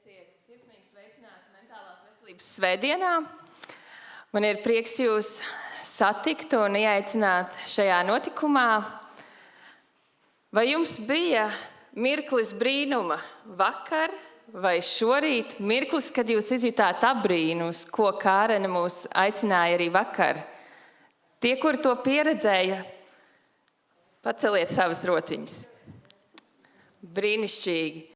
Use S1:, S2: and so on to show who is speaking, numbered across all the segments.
S1: Esiet sirsnīgi sveicināti Mentālās veselības svētdienā. Man ir prieks jūs satikt un ieaicināt šajā notikumā. Vai jums bija mirklis brīnuma vakar vai šorīt, mirklis, kad jūs izjutāt apbrīnu, uz ko Kārene mūs aicināja arī vakar? Tie, kuri to pieredzēja, paceliet savas rociņas. Brīnišķīgi.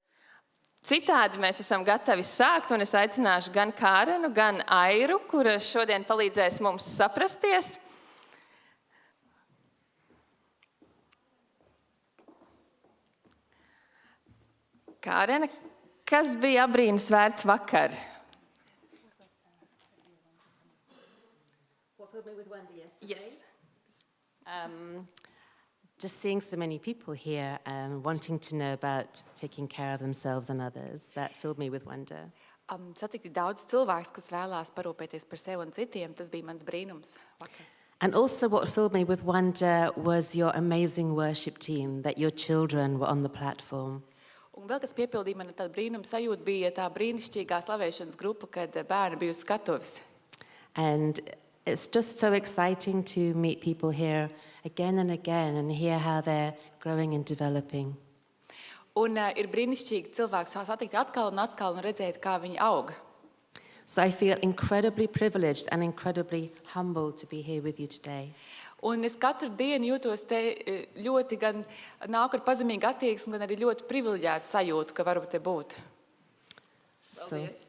S1: Citādi mēs esam gatavi sākt, un es aicināšu gan Kārenu, gan Airu, kura šodien palīdzēs mums saprasties. Kārene, kas bija apbrīnas vērts vakar?
S2: What filled me with wonder yesterday?
S1: Yes.
S2: Just seeing so many people here wanting to know about taking care of themselves and others, that filled me with wonder.
S3: Satikti daudz cilvēks, kas vēlās parūpēties par sevi un citiem, tas bija mans brīnums vakar.
S2: And also what filled me with wonder was your amazing worship team, that your children were on the platform.
S3: Un vēl kas piepildīja man tādu brīnumu sajūtu, bija tā brīnišķīgā slavēšanas grupa, kad bērni bija uz skatuves.
S2: And it's just so exciting to meet people here again and hear how they're growing and developing.
S3: Un ir brīnišķīgi cilvēks satikt atkal un redzēt, kā viņi aug.
S2: So I feel incredibly privileged and incredibly humbled to be here with you today.
S3: Un es katru dienu jūtos te ļoti gan nāku ar pazemīgu attieksmi, gan arī ļoti privileģētu sajūtu, ka varu te būt.
S1: Paldies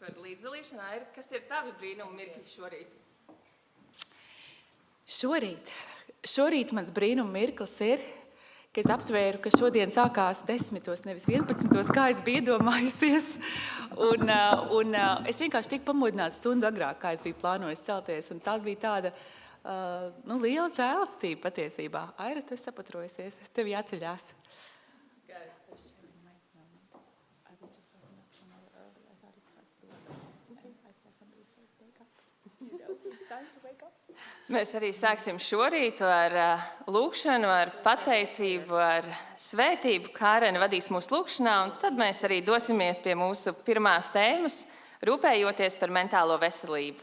S1: par līdzdalīšanu. Aira, kas ir tavi brīnumi mirkļi šorīt?
S3: Šorīt mans brīnuma mirklis ir, ka es aptvēru, ka šodien sākās 10, nevis 11, kā es biju iedomājusies. Un es vienkārši tiku pamodināta stundu agrāk, kā es biju plānojis celties. Un tā bija tāda liela žēlastība patiesībā. Aira, tu esi sapatrojusies, tev jāceļās.
S1: Mēs arī sāksim šorīt ar lūkšanu, ar pateicību, ar svētību. Kārene vadīs mūsu lūkšanā, un tad mēs arī dosimies pie mūsu pirmās tēmas, rūpējoties par mentālo veselību.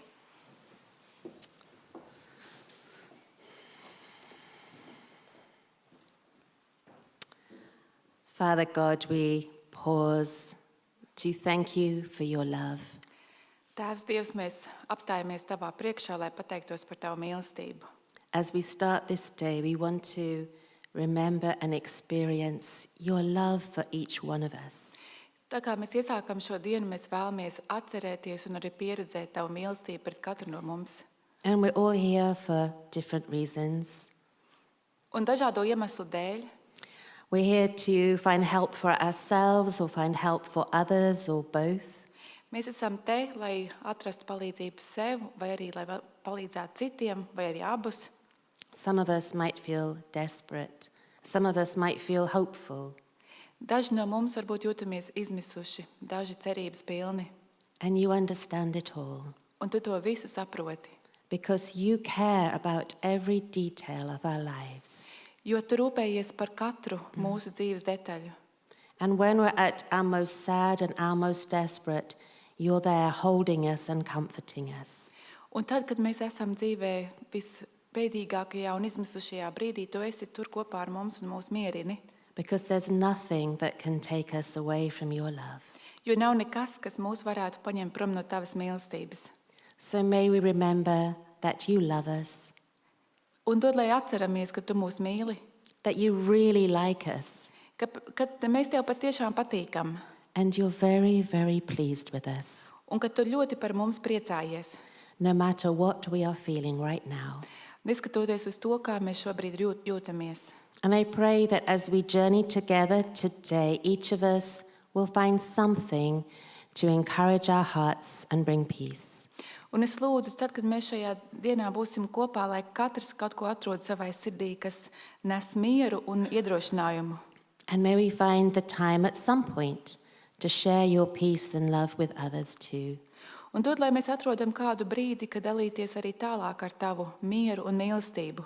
S2: Father God, we pause to thank you for your love.
S3: Tēvs Dievs, mēs apstājamies tavā priekšā, lai pateiktos par tavu mīlestību.
S2: As we start this day, we want to remember and experience your love for each one of us.
S3: Tā kā mēs iesākam šo dienu, mēs vēlamies atcerēties un arī pieredzēt tavu mīlestību pret katru no mums.
S2: And we're all here for different reasons.
S3: Un dažādo iemeslu dēļ.
S2: We're here to find help for ourselves or find help for others or both.
S3: Mēs esam te, lai atrastu palīdzību sev, vai arī, lai palīdzētu citiem, vai arī abus.
S2: Some of us might feel desperate. Some of us might feel hopeful.
S3: Daži no mums varbūt jūtamies izmisuši, daži cerības pilni.
S2: And you understand it all.
S3: Un tu to visu saproti.
S2: Because you care about every detail of our lives.
S3: Jo tu rūpējies par katru mūsu dzīves detaļu.
S2: And when we're at our most sad and our most desperate, you're there holding us and comforting us.
S3: Un tad, kad mēs esam dzīvē visbēdīgākajā un izmisušajā brīdī, tu esi tur kopā ar mums un mūs mierini.
S2: Because there's nothing that can take us away from your love.
S3: Jo nav nekas, kas mūs varētu paņemt prom no tavas mīlestības.
S2: So may we remember that you love us.
S3: Un dod, lai atceramies, ka tu mūs mīli.
S2: That you really like us.
S3: Kad mēs tev patiešām patīkam.
S2: And you're very, very pleased with us.
S3: Un ka tu ļoti par mums priecājies.
S2: No matter what we are feeling right now.
S3: Neskatoties uz to, kā mēs šobrīd jūtamies.
S2: And I pray that as we journey together today, each of us will find something to encourage our hearts and bring peace.
S3: Un es lūdzu, tad, kad mēs šajā dienā būsim kopā, lai katrs kaut ko atrod savai sirdī, kas nes mieru un iedrošinājumu.
S2: And may we find the time at some point to share your peace and love with others too.
S3: Un dod, lai mēs atrodam kādu brīdi, kad dalīties arī tālāk ar tavu mieru un mīlestību.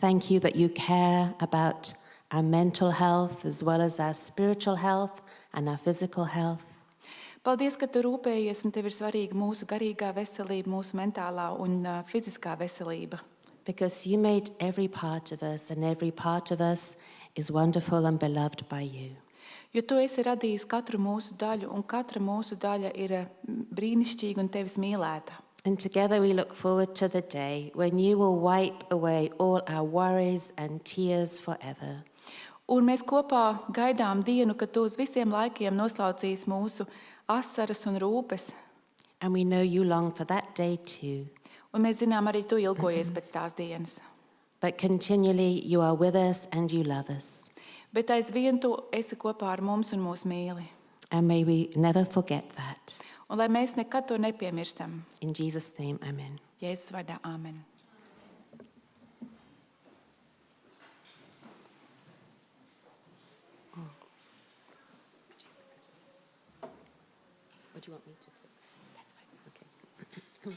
S2: Thank you that you care about our mental health as well as our spiritual health and our physical health.
S3: Paldies, ka tu rūpējies un tev ir svarīga mūsu garīgā veselība, mūsu mentālā un fiziskā veselība.
S2: Because you made every part of us, and every part of us is wonderful and beloved by you.
S3: Jo tu esi radījis katru mūsu daļu, un katra mūsu daļa ir brīnišķīga un tevis mīlēta.
S2: And together we look forward to the day when you will wipe away all our worries and tears forever.
S3: Un mēs kopā gaidām dienu, kad tu uz visiem laikiem noslaucīs mūsu asaras un rūpes.
S2: And we know you long for that day too.
S3: Un mēs zinām, arī tu ilgojies pēc tās dienas.
S2: But continually you are with us and you love us.
S3: Bet aizvien tu esi kopā ar mums un mūs mīli.
S2: And may we never forget that.
S3: Un lai mēs nekad to nepiemirstam.
S2: In Jesus' name, amen.
S3: Jēzus vārdā, āmen.
S2: What do you want me to put? That's fine. Okay.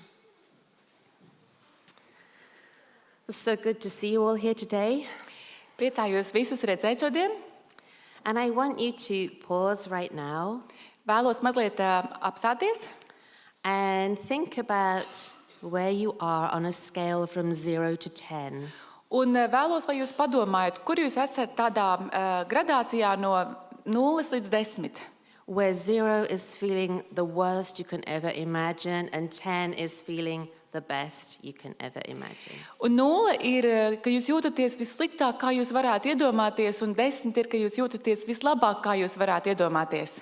S2: It's so good to see you all here today.
S3: Priecājos visus redzēt šodien.
S2: And I want you to pause right now
S3: Vēlos mazliet apstāties
S2: and think about where you are on a scale from 0 to 10.
S3: un vēlos, lai jūs padomājat, kur jūs esat tādā gradācijā no 0 līdz 10.
S2: Where 0 is feeling the worst you can ever imagine, and 10 is feeling the best you can ever imagine.
S3: Un 0 ir, ka jūs jūtaties vissliktāk, kā jūs varētu iedomāties, un 10 ir, ka jūs jūtaties vislabāk, kā jūs varētu iedomāties.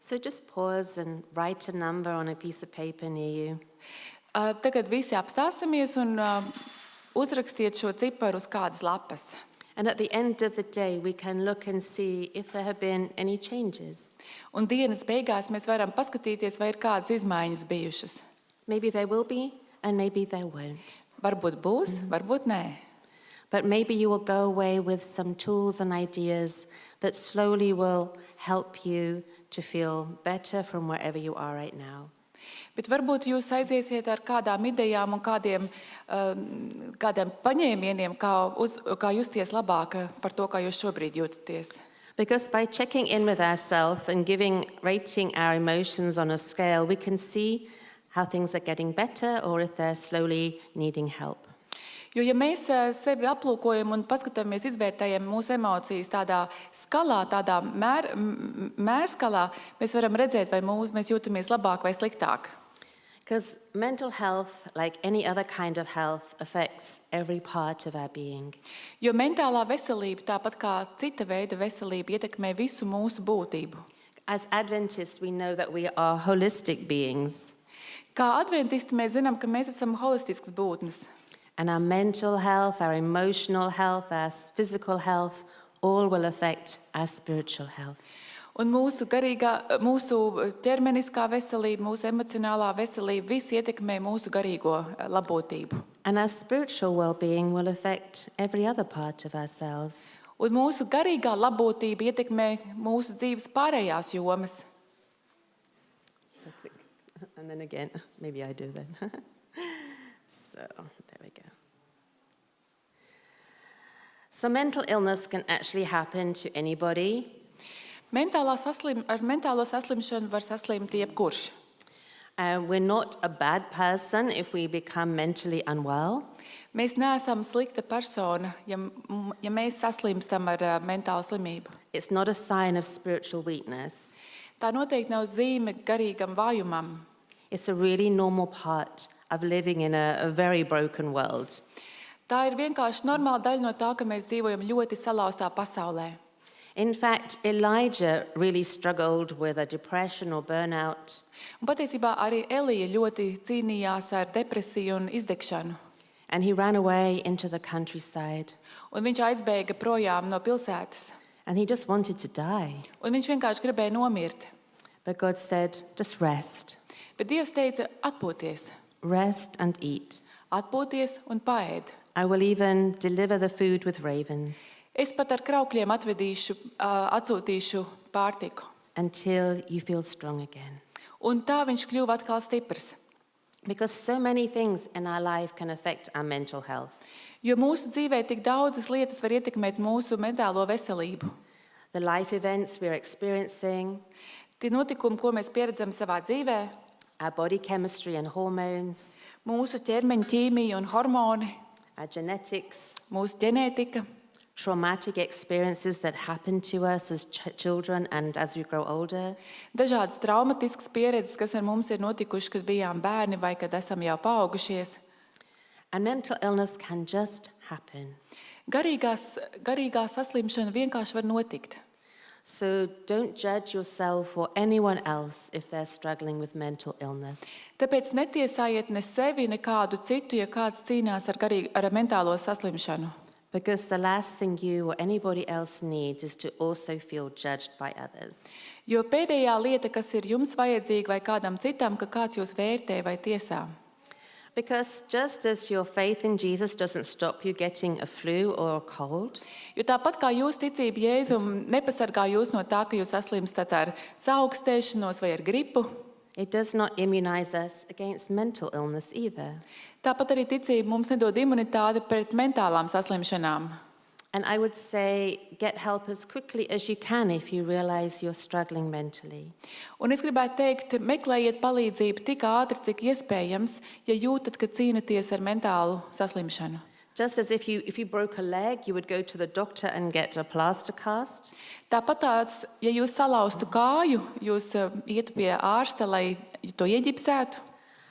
S2: So just pause and write a number on a piece of paper near you.
S3: Tagad visi apstāsimies un uzrakstiet šo ciparu uz kādas lapas.
S2: And at the end of the day, we can look and see if there have been any changes.
S3: Un dienas beigās mēs varam paskatīties, vai ir kādas izmaiņas bijušas.
S2: Maybe there will be, and maybe there won't.
S3: Varbūt būs, varbūt nē.
S2: But maybe you will go away with some tools and ideas that slowly will help you to feel better from wherever you are right now.
S3: Bet varbūt jūs aiziesiet ar kādām idejām un kādiem paņēmieniem, kā justies labāk par to, kā jūs šobrīd jūtaties.
S2: Because by checking in with ourselves and rating our emotions on a scale, we can see how things are getting better or if they're slowly needing help.
S3: Jo, ja mēs sevi aplūkojam un paskatāmies, izvērtējam mūsu emocijas tādā skalā, tādā mērskalā, mēs varam redzēt, vai mēs jūtamies labāk vai sliktāk.
S2: Because mental health, like any other kind of health, affects every part of our being.
S3: Jo mentālā veselība, tāpat kā cita veida veselība, ietekmē visu mūsu būtību.
S2: As Adventists, we know that we are holistic beings.
S3: Kā adventisti mēs zinām, ka mēs esam holistisks būtnes.
S2: And our mental health, our emotional health, our physical health, all will affect our spiritual health.
S3: Un mūsu ķermeniskā veselība, mūsu emocionālā veselība, viss ietekmē mūsu garīgo labotību.
S2: And our spiritual well-being will affect every other part of ourselves.
S3: Un mūsu garīgā labotība ietekmē mūsu dzīves pārējās jomas.
S2: So quick. And then again, maybe I do then. So, there we go. So mental illness can actually happen to anybody.
S3: Ar mentālo saslimšanu var saslimt jebkurš.
S2: We're not a bad person if we become mentally unwell.
S3: Mēs neesam slikta persona, ja mēs saslimstam ar mentālu slimību.
S2: It's not a sign of spiritual weakness.
S3: Tā noteikti nav zīme garīgam vājumam.
S2: It's a really normal part of living in a very broken world.
S3: Tā ir vienkārši normāla daļa no tā, ka mēs dzīvojam ļoti salauztā pasaulē.
S2: In fact, Elijah really struggled with a depression or burnout.
S3: Un patiesībā arī Elija ļoti cīnījās ar depresiju un izdegšanu.
S2: And he ran away into the countryside.
S3: Un viņš aizbēga projām no pilsētas.
S2: And he just wanted to die.
S3: Un viņš vienkārši gribēja nomirt.
S2: But God said, just rest.
S3: Bet Dievs teica, atpūties.
S2: Rest and eat.
S3: Atpūties un paēd.
S2: I will even deliver the food with ravens.
S3: Es pat ar kraukļiem atsūtīšu pārtiku.
S2: Until you feel strong again.
S3: Un tā viņš kļuva atkal stiprs.
S2: Because so many things in our life can affect our mental health.
S3: Jo mūsu dzīvē tik daudzas lietas var ietekmēt mūsu mentālo veselību.
S2: The life events we're experiencing,
S3: Tie notikumi, ko mēs pieredzam savā dzīvē,
S2: our body chemistry and hormones,
S3: mūsu ķermeņa ķīmija un hormoni,
S2: our genetics,
S3: mūsu ģenētika,
S2: traumatic experiences that happen to us as children and as we grow older,
S3: dažādas traumatiskas pieredzes, kas ar mums ir notikušas, kad bijām bērni vai kad esam jau paaugušies.
S2: and mental illness can just happen.
S3: Garīgā saslimšana vienkārši var notikt.
S2: So don't judge yourself or anyone else if they're struggling with mental illness.
S3: Tāpēc netiesājiet ne sevi, ne kādu citu, ja kāds cīnās ar mentālo saslimšanu.
S2: Because the last thing you or anybody else needs is to also feel judged by others.
S3: Jo pēdējā lieta, kas ir jums vajadzīga vai kādam citam, ka kāds jūs vērtē vai tiesā.
S2: Because just as your faith in Jesus doesn't stop you getting a flu or a cold,
S3: Jo tāpat kā jūs ticība Jēzum nepasargā jūs no tā, ka jūs saslimstat ar saaugstēšanos vai ar gripu,
S2: it does not immunize us against mental illness either.
S3: tāpat arī ticība mums nedod imunitāti pret mentālām saslimšanām.
S2: And I would say get help as quickly as you can if you realize you're struggling mentally.
S3: Un es gribētu teikt, meklējiet palīdzību tik ātri, cik iespējams, ja jūtat, ka cīnaties ar mentālu saslimšanu.
S2: Just as if you broke a leg, you would go to the doctor and get a plaster cast.
S3: Tāpat ja jūs salauztu kāju, jūs ietu pie ārsta, lai to ieģipsētu.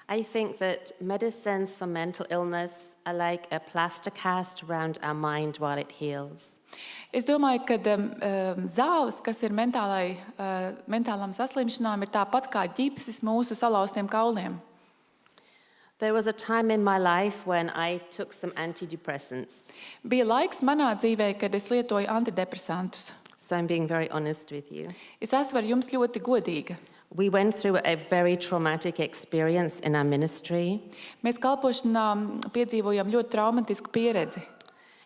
S2: I think that medicines for mental illness are like a plaster cast around our mind while it heals.
S3: Es domāju, ka zāles, kas ir mentālām saslimšanām, ir tāpat kā ģipsis mūsu salauztiem kauliem.
S2: There was a time in my life when I took some antidepressants.
S3: Bija laiks manā dzīvē, kad es lietoju antidepresantus.
S2: So I'm being very honest with you.
S3: Es esmu ar jums ļoti godīga.
S2: We went through a very traumatic experience in our ministry.
S3: Mēs kalpošanā piedzīvojām ļoti traumatisku pieredzi.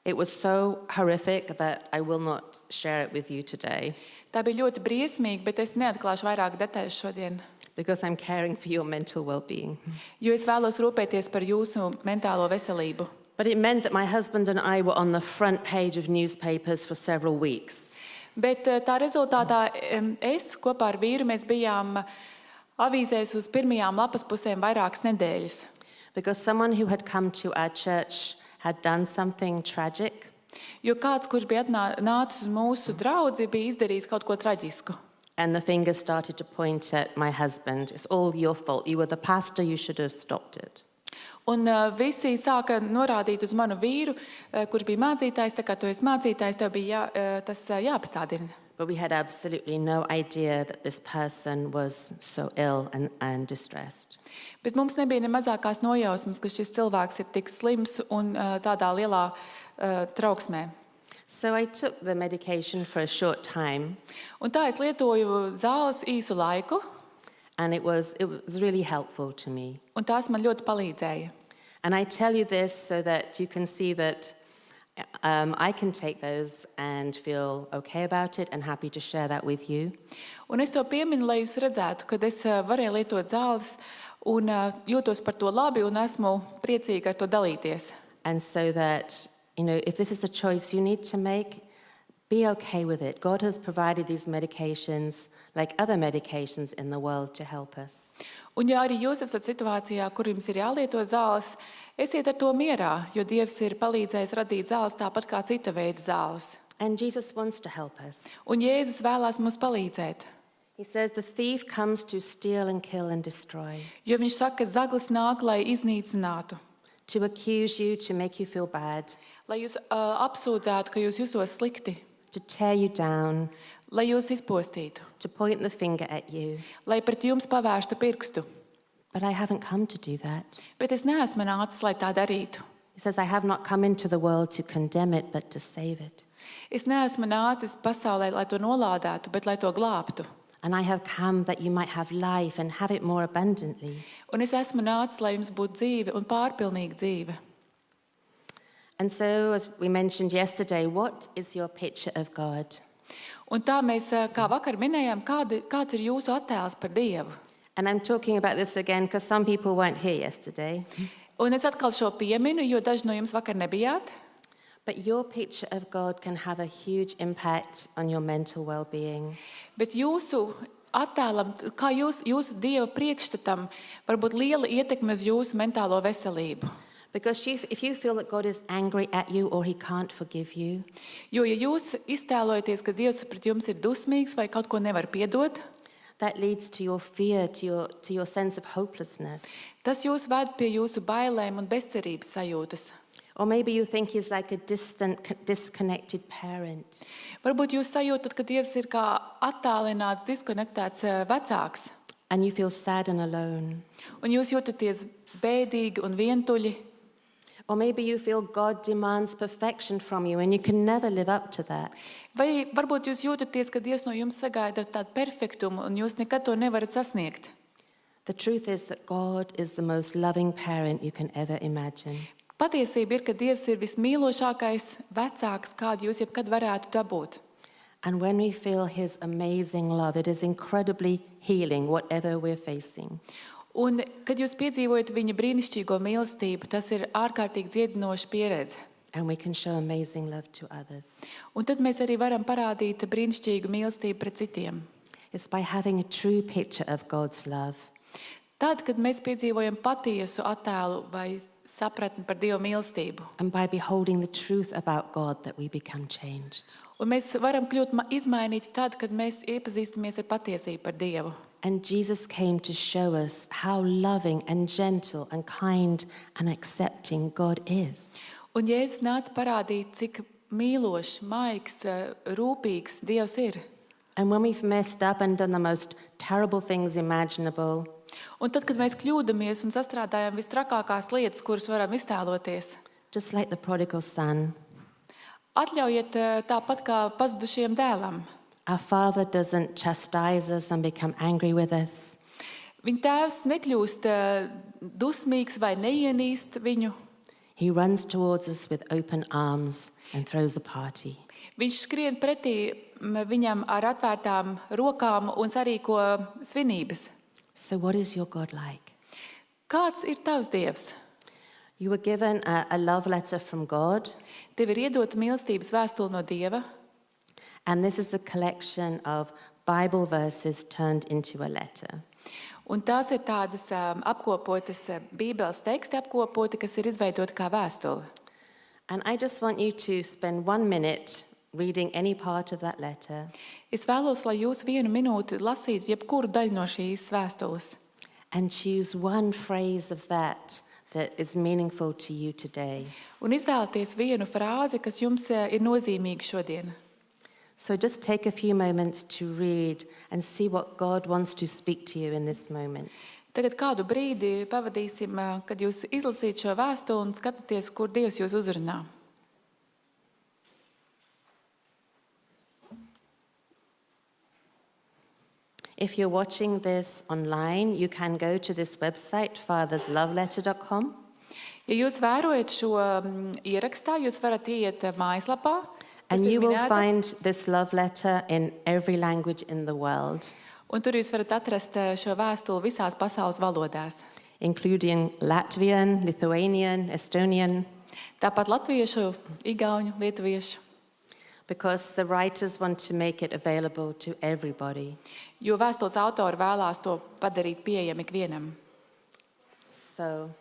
S2: It was so horrific that I will not share it with you today
S3: Tā bija ļoti briesmīga, bet es neatklāšu vairāk detaļas šodien,
S2: because I'm caring for your mental well-being.
S3: jo es vēlos rūpēties par jūsu mentālo veselību.
S2: But it meant that my husband and I were on the front page of newspapers for several weeks.
S3: Bet tā rezultātā es kopā ar vīru mēs bijām avīzēs uz pirmajām lapas pusēm vairākas nedēļas.
S2: Because someone who had come to our church had done something tragic,
S3: Jo kāds, kurš bija nācis uz mūsu draudzi, bija izdarījis kaut ko traģisku.
S2: and the finger started to point at my husband. It's all your fault. You were the pastor, you should have stopped it.
S3: Un visi sāka norādīt uz manu vīru, kurš bija mācītājs, tā kā tu esi mācītājs, tev bija tas jāapstādina.
S2: But we had absolutely no idea that this person was so ill and distressed.
S3: Bet mums nebija ne mazākās nojausmas, ka šis cilvēks ir tik slims un tādā lielā trauksmē.
S2: So I took the medication for a short time,
S3: Un tā es lietoju zāles īsu laiku,
S2: and it was really helpful to me.
S3: un tās man ļoti palīdzēja.
S2: And I tell you this so that you can see that I can take those and feel okay about it and happy to share that with you.
S3: Un es to pieminu, lai jūs redzētu, ka es varēju lietot zāles un jūtos par to labi un esmu priecīga ar to dalīties.
S2: And so that, if this is a choice you need to make, be okay with it. God has provided these medications, like other medications in the world, to help us.
S3: Un ja arī jūs esat situācijā, kur jums ir jālieto zāles, esiet ar to mierā, jo Dievs ir palīdzējis radīt zāles tāpat kā cita veida zāles.
S2: And Jesus wants to help us.
S3: Un Jēzus vēlās mums palīdzēt,
S2: He says the thief comes to steal and kill and destroy,
S3: jo viņš saka, ka zaglis nāk, lai iznīcinātu,
S2: to accuse you, to make you feel bad,
S3: lai jūs apsūdzētu, ka jūs jūtos slikti,
S2: to tear you down,
S3: lai jūs izpostītu,
S2: to point the finger at you.
S3: lai pret jums pavērstu pirkstu.
S2: But I haven't come to do that.
S3: Bet es neesmu nācis, lai tā darītu.
S2: He says, I have not come into the world to condemn it, but to save it.
S3: Es neesmu nācis pasaulē, lai to nolādētu, bet lai to glābtu.
S2: And I have come that you might have life and have it more abundantly.
S3: Un es esmu nācis, lai jums būtu dzīve un pārpilnīga dzīve.
S2: And so, as we mentioned yesterday, what is your picture of God?
S3: Un tā mēs, kā vakar minējām, kāds ir jūsu attēls par Dievu.
S2: And I'm talking about this again because some people weren't here yesterday.
S3: Un es atkal šo pieminu, jo daži no jums vakar nebijāt.
S2: But your picture of God can have a huge impact on your mental well-being.
S3: Bet jūsu attēlam, kā jūsu Dieva priekšstatam var būt liela ietekme uz jūsu mentālo veselību.
S2: Because if you feel that God is angry at you or he can't forgive you,
S3: Jo, ja jūs iztēlojaties, ka Dievs pret jums ir dusmīgs vai kaut ko nevar piedot,
S2: that leads to your fear, to your sense of hopelessness.
S3: tas jūs ved pie jūsu bailēm un bezcerības sajūtas.
S2: Or maybe you think he's like a distant, disconnected parent.
S3: Varbūt jūs sajūtat, ka Dievs ir kā attālināts, diskonektēts vecāks,
S2: And you feel sad and alone.
S3: un jūs jūtaties bēdīgi un vientuļi.
S2: Or maybe you feel God demands perfection from you and you can never live up to that.
S3: Vai varbūt jūs jūtaties, ka Dievs no jums sagaida tādu perfektumu, un jūs nekad to nevarat sasniegt.
S2: The truth is that God is the most loving parent you can ever imagine.
S3: Patiesība ir, ka Dievs ir vismīlošākais vecāks, kādu jūs jebkad varētu dabūt.
S2: And when we feel his amazing love, it is incredibly healing, whatever we're facing.
S3: Un, kad jūs piedzīvojat viņa brīnišķīgo mīlestību, tas ir ārkārtīgi dziedinoša pieredze.
S2: And we can show amazing love to others.
S3: Un tad mēs arī varam parādīt brīnišķīgu mīlestību pret citiem.
S2: It's by having a true picture of God's love.
S3: Tad, kad mēs piedzīvojam patiesu attēlu vai sapratni par Dieva mīlestību,
S2: And by beholding the truth about God that we become changed.
S3: un mēs varam kļūt izmainīti tad, kad mēs iepazīstamies ar patiesību par Dievu.
S2: And Jesus came to show us how loving and gentle and kind and accepting God is.
S3: Un Jēzus nāca parādīt, cik mīlošs, maigs, rūpīgs Dievs ir.
S2: And when we've messed up and done the most terrible things imaginable,
S3: Un tad, kad mēs kļūdamies un sastrādājam vistrakākās lietas, kuras varam iztēloties,
S2: just like the prodigal son,
S3: atļaujiet tāpat kā pazudušiem dēlam.
S2: our Father doesn't chastise us and become angry with us.
S3: Viņa tēvs nekļūst dusmīgs vai neienīst viņu.
S2: He runs towards us with open arms and throws a party.
S3: Viņš skrien pretī viņam ar atvērtām rokām un sarīko svinības.
S2: So what is your God like?
S3: Kāds ir tavs Dievs?
S2: You were given a love letter from God,
S3: Tev ir iedota mīlestības vēstule no Dieva,
S2: and this is a collection of Bible verses turned into a letter.
S3: un tās ir tādas apkopotas Bībeles teksti apkopoti, kas ir izveidoti kā vēstule.
S2: And I just want you to spend 1 minute reading any part of that letter
S3: Es vēlos, lai jūs 1 minūti lasītu jebkuru daļu no šīs vēstules
S2: and choose one phrase of that is meaningful to you today.
S3: un izvēlēties vienu frāzi, kas jums ir nozīmīga šodien.
S2: So just take a few moments to read and see what God wants to speak to you in this moment.
S3: Tagad kādu brīdi pavadīsim, kad jūs izlasīt šo vēstuli un skatāties, kur Dievs jūs uzrunā.
S2: If you're watching this online, you can go to this website, fathersloveletter.com,
S3: Ja jūs vērojat šo ierakstā, jūs varat iet mājaslapā, kas
S2: and
S3: ir
S2: you will
S3: minēta,
S2: find this love letter in every language in the world,
S3: un tur jūs varat atrast šo vēstuli visās pasaules valodās.
S2: including Latvian, Lithuanian, Estonian,
S3: Tāpat latviešu, igauņu, lietuviešu,
S2: because the writers want to make it available to everybody.
S3: jo vēstules autori vēlās to padarīt pieejami ikvienam.
S2: So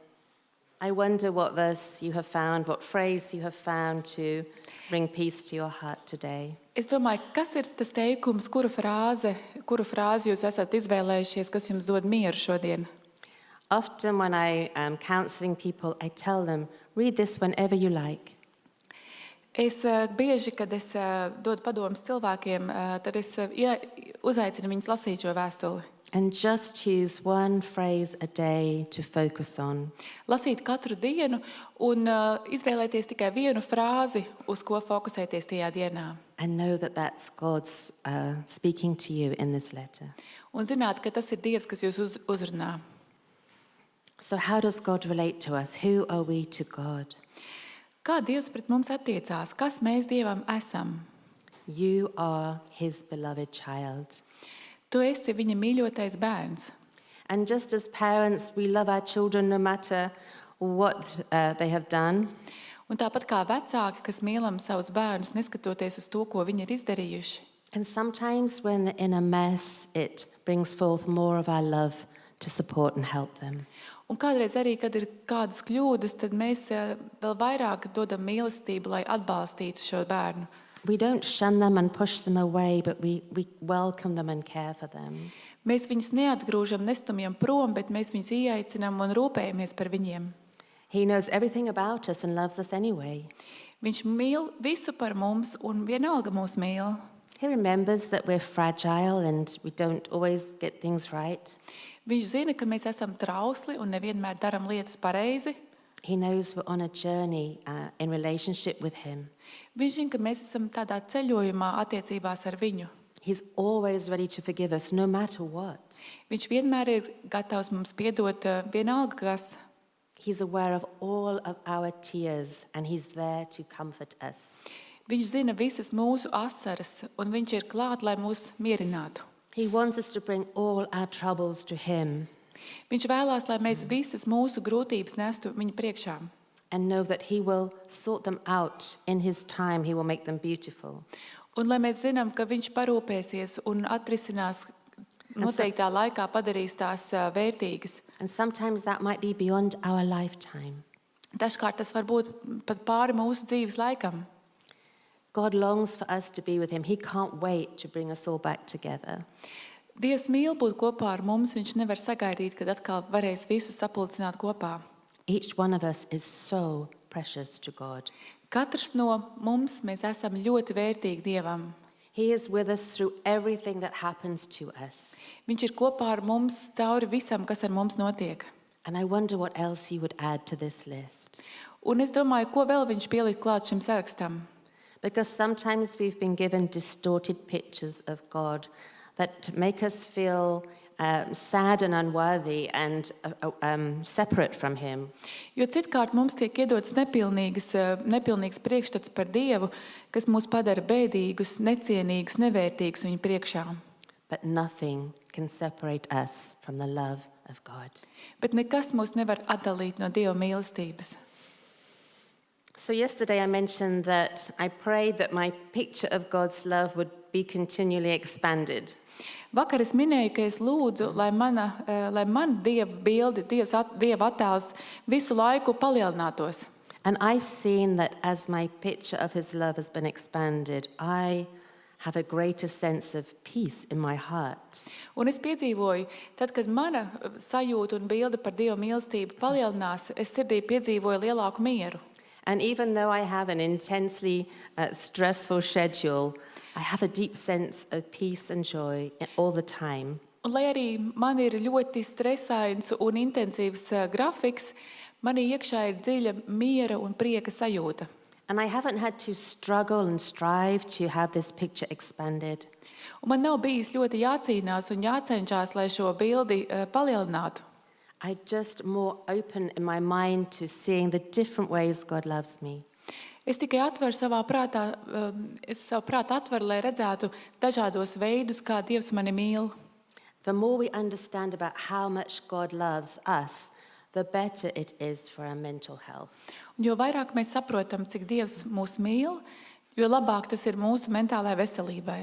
S2: I wonder what verse you have found, what phrase you have found to bring peace to your heart today.
S3: Es domāju, kas ir tas teikums, kuru frāzi jūs esat izvēlējušies, kas jums dod mieru šodien?
S2: Often when I am counseling people, I tell them, read this whenever you like.
S3: Es bieži, kad es dodu padomus cilvēkiem, tad es uzaicinu viņus lasīt šo vēstuli.
S2: And just choose one phrase a day to focus on.
S3: Lasīt katru dienu un izvēlēties tikai vienu frāzi, uz ko fokusēties tajā dienā.
S2: And know that that's God's speaking to you in this letter.
S3: Un zināt, ka tas ir Dievs, kas jūs uzrunā.
S2: So how does God relate to us? Who are we to God?
S3: Kā Dievs pret mums attiecās? Kas mēs Dievam esam?
S2: You are his beloved child.
S3: Tu esi viņa mīļotais bērns.
S2: And just as parents, we love our children no matter what they have done,
S3: Un tāpat kā vecāki, kas mīlam savus bērnus, neskatoties uz to, ko viņi ir izdarījuši,
S2: And sometimes when they're in a mess, it brings forth more of our love to support and help them.
S3: Un kādreiz arī, kad ir kādas kļūdas, tad mēs vēl vairāk dodam mīlestību, lai atbalstītu šo bērnu.
S2: We don't shun them and push them away, but we welcome them and care for them.
S3: Mēs viņus neatgrūžam, nestumjam prom, bet mēs viņus ieaicinām un rūpējamies par viņiem.
S2: He knows everything about us and loves us anyway.
S3: Viņš mīl visu par mums un vienalga mūs mīl.
S2: He remembers that we're fragile and we don't always get things right.
S3: Viņš zina, ka mēs esam trausli un nevienmēr daram lietas pareizi.
S2: He knows we're on a journey in relationship with him.
S3: Viņš zina, ka mēs esam tādā ceļojumā attiecībās ar viņu.
S2: He's always ready to forgive us, no matter what.
S3: Viņš vienmēr ir gatavs mums piedot vienalga kas.
S2: He's aware of all of our tears and he's there to comfort us.
S3: Viņš zina visas mūsu asaras un viņš ir klāt, lai mūs mierinātu.
S2: He wants us to bring all our troubles to him
S3: Viņš vēlās, lai mēs visas mūsu grūtības nestu viņa priekšā.
S2: and know that he will sort them out in his time. He will make them beautiful.
S3: Un lai mēs zinām, ka viņš parūpēsies un atrisinās noteiktā laikā, padarīs tās vērtīgas.
S2: And sometimes that might be beyond our lifetime.
S3: Dažkārt tas var būt pat pāri mūsu dzīves laikam.
S2: God longs for us to be with him. He can't wait to bring us all back together.
S3: Dievs mīl būt kopā ar mums, viņš nevar sagaidīt, kad atkal varēs visus sapulcināt kopā.
S2: Each one of us is so precious to God.
S3: Katrs no mums mēs esam ļoti vērtīgi Dievam.
S2: He is with us through everything that happens to us.
S3: Viņš ir kopā ar mums cauri visam, kas ar mums notiek.
S2: And I wonder what else he would add to this list.
S3: Un es domāju, ko vēl viņš pielikt klāt šim sarakstam.
S2: Because sometimes we've been given distorted pictures of God that make us feel sad and unworthy and separate from him.
S3: Jo citkārt mums tiek iedots nepilnīgs priekšstats par Dievu, kas mūs padara bēdīgus, necienīgus, nevērtīgus viņa priekšā.
S2: But nothing can separate us from the love of God.
S3: Bet nekas mūs nevar atdalīt no Dieva mīlestības.
S2: So yesterday I mentioned that I prayed that my picture of God's love would be continually expanded.
S3: Vakar es minēju, ka es lūdzu, lai man Dieva bilde, Dieva attēls visu laiku palielinātos.
S2: And I've seen that as my picture of his love has been expanded, I have a greater sense of peace in my heart.
S3: Un es piedzīvoju, tad, kad mana sajūta un bilde par Dieva mīlestību palielinās, es sirdī piedzīvoju lielāku mieru.
S2: And even though I have an intensely stressful schedule, I have a deep sense of peace and joy all the time.
S3: Un lai arī man ir ļoti stresains un intensīvs grafiks, manī iekšā ir dziļa miera un prieka sajūta.
S2: And I haven't had to struggle and strive to have this picture expanded.
S3: Un man nav bijis ļoti jācīnās un jācenšas, lai šo bildi palielinātu.
S2: I'm just more open in my mind to seeing the different ways God loves me.
S3: Es tikai atveru savā prātā, savu prātu atveru, lai redzētu dažādos veidus, kā Dievs mani mīl.
S2: The more we understand about how much God loves us, the better it is for our mental health.
S3: Un jo vairāk mēs saprotam, cik Dievs mūs mīl, jo labāk tas ir mūsu mentālajai veselībai.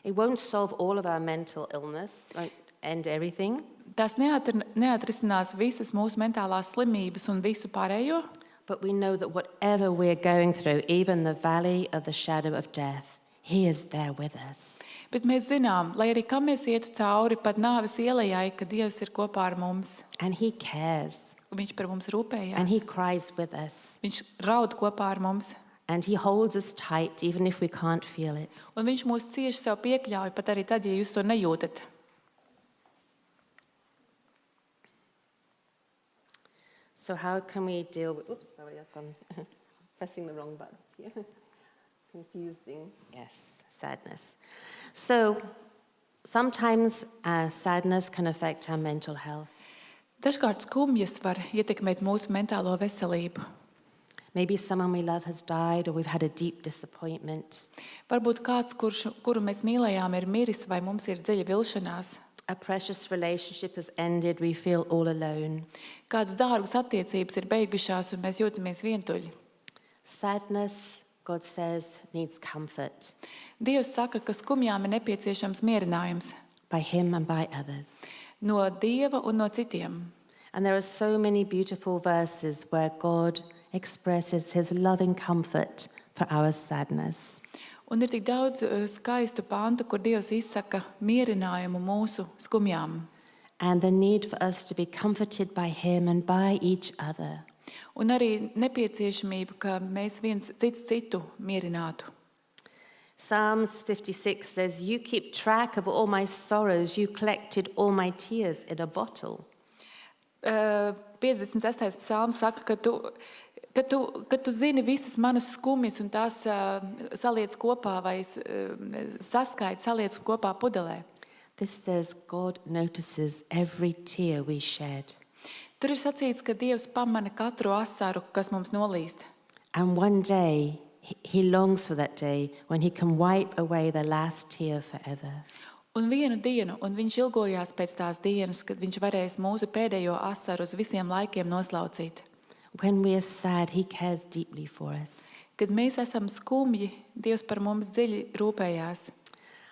S2: It won't solve all of our mental illness, won't end everything,
S3: Tas neatrisinās visas mūsu mentālās slimības un visu pārējo,
S2: but we know that whatever we're going through, even the valley of the shadow of death, He is there with us.
S3: bet mēs zinām, lai arī kam mēs ietu cauri pat nāves ielejai, ka Dievs ir kopā ar mums.
S2: And He cares,
S3: Un Viņš par mums
S2: and
S3: rūpējās.
S2: He cries with us,
S3: Viņš raud kopā ar mums.
S2: and He holds us tight even if we can't feel it.
S3: Un Viņš mūs cieši sev piekļauj, pat arī tad, ja jūs to nejūtat.
S2: So how can we deal with... Oops, sorry, I've gone pressing the wrong buttons here. Confusing. Yes, sadness. So sometimes sadness can affect our mental health.
S3: Dažkārt skumjas var ietekmēt mūsu mentālo veselību.
S2: Maybe someone we love has died or we've had a deep disappointment.
S3: Varbūt kāds, kuru mēs mīlējām, ir miris vai mums ir dziļa vilšanās.
S2: A precious relationship has ended, we feel all alone.
S3: Kādas dārgas attiecības ir beigušās un mēs jūtamies vientuļi.
S2: Sadness, God says, needs comfort.
S3: Dievs saka, ka skumjām ir nepieciešams mierinājums
S2: by him and by others.
S3: no Dieva un no citiem.
S2: And there are so many beautiful verses where God expresses his loving comfort for our sadness.
S3: Un ir tik daudz skaistu pantu, kur Dievs izsaka mierinājumu mūsu skumjām.
S2: And the need for us to be comforted by him and by each other.
S3: Un arī nepieciešamība, ka mēs viens citu mierinātu.
S2: Psalms 56 says, "You keep track of all my sorrows. You collected all my tears in a bottle."
S3: 56. psalms saka, ka tu zini visas manas skumjas un tās saliec kopā vai saskaiti, saliec kopā pudelē.
S2: This says God notices every tear we shed.
S3: Tur ir sacīts, ka Dievs pamana katru asaru, kas mums nolīst.
S2: And one day, he longs for that day when he can wipe away the last tear forever.
S3: Un vienu dienu, un viņš ilgojās pēc tās dienas, kad viņš varēs mūsu pēdējo asaru uz visiem laikiem noslaucīt.
S2: When we are sad, he cares deeply for us.
S3: Kad mēs esam skumji, Dievs par mums dziļi rūpējās.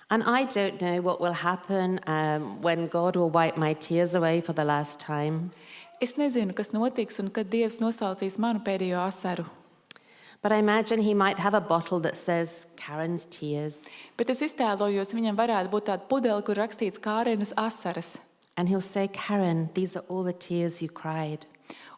S2: And I don't know what will happen when God will wipe my tears away for the last time.
S3: Es nezinu, kas notiks un kad Dievs noslaucīs manu pēdējo asaru.
S2: But I imagine he might have a bottle that says Karen's tears.
S3: Bet es iztēlojos, viņam varētu būt tāda pudele, kur rakstīts Kārenes asaras.
S2: And he'll say, "Karen, these are all the tears you cried.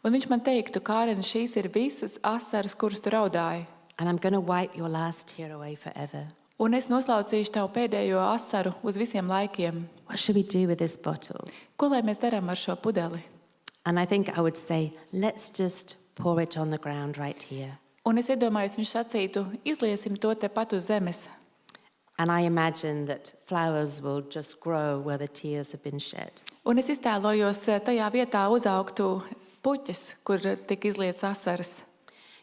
S3: Un viņš man teiktu, Kārene, šīs ir visas asaras, kuras tu raudāji.
S2: And I'm going to wipe your last tear away forever."
S3: Un es noslaucīšu tavu pēdējo asaru uz visiem laikiem.
S2: What should we do with this bottle?
S3: Ko lai mēs darām ar šo pudeli?
S2: And I think I would say, let's just pour it on the ground right here.
S3: Un es iedomājos, viņš sacītu, izliesim to tepat uz zemes.
S2: And I imagine that flowers will just grow where the tears have been shed.
S3: Un es iztēlojos, tajā vietā uzaugtu puķes, kur tika izlietas asaras.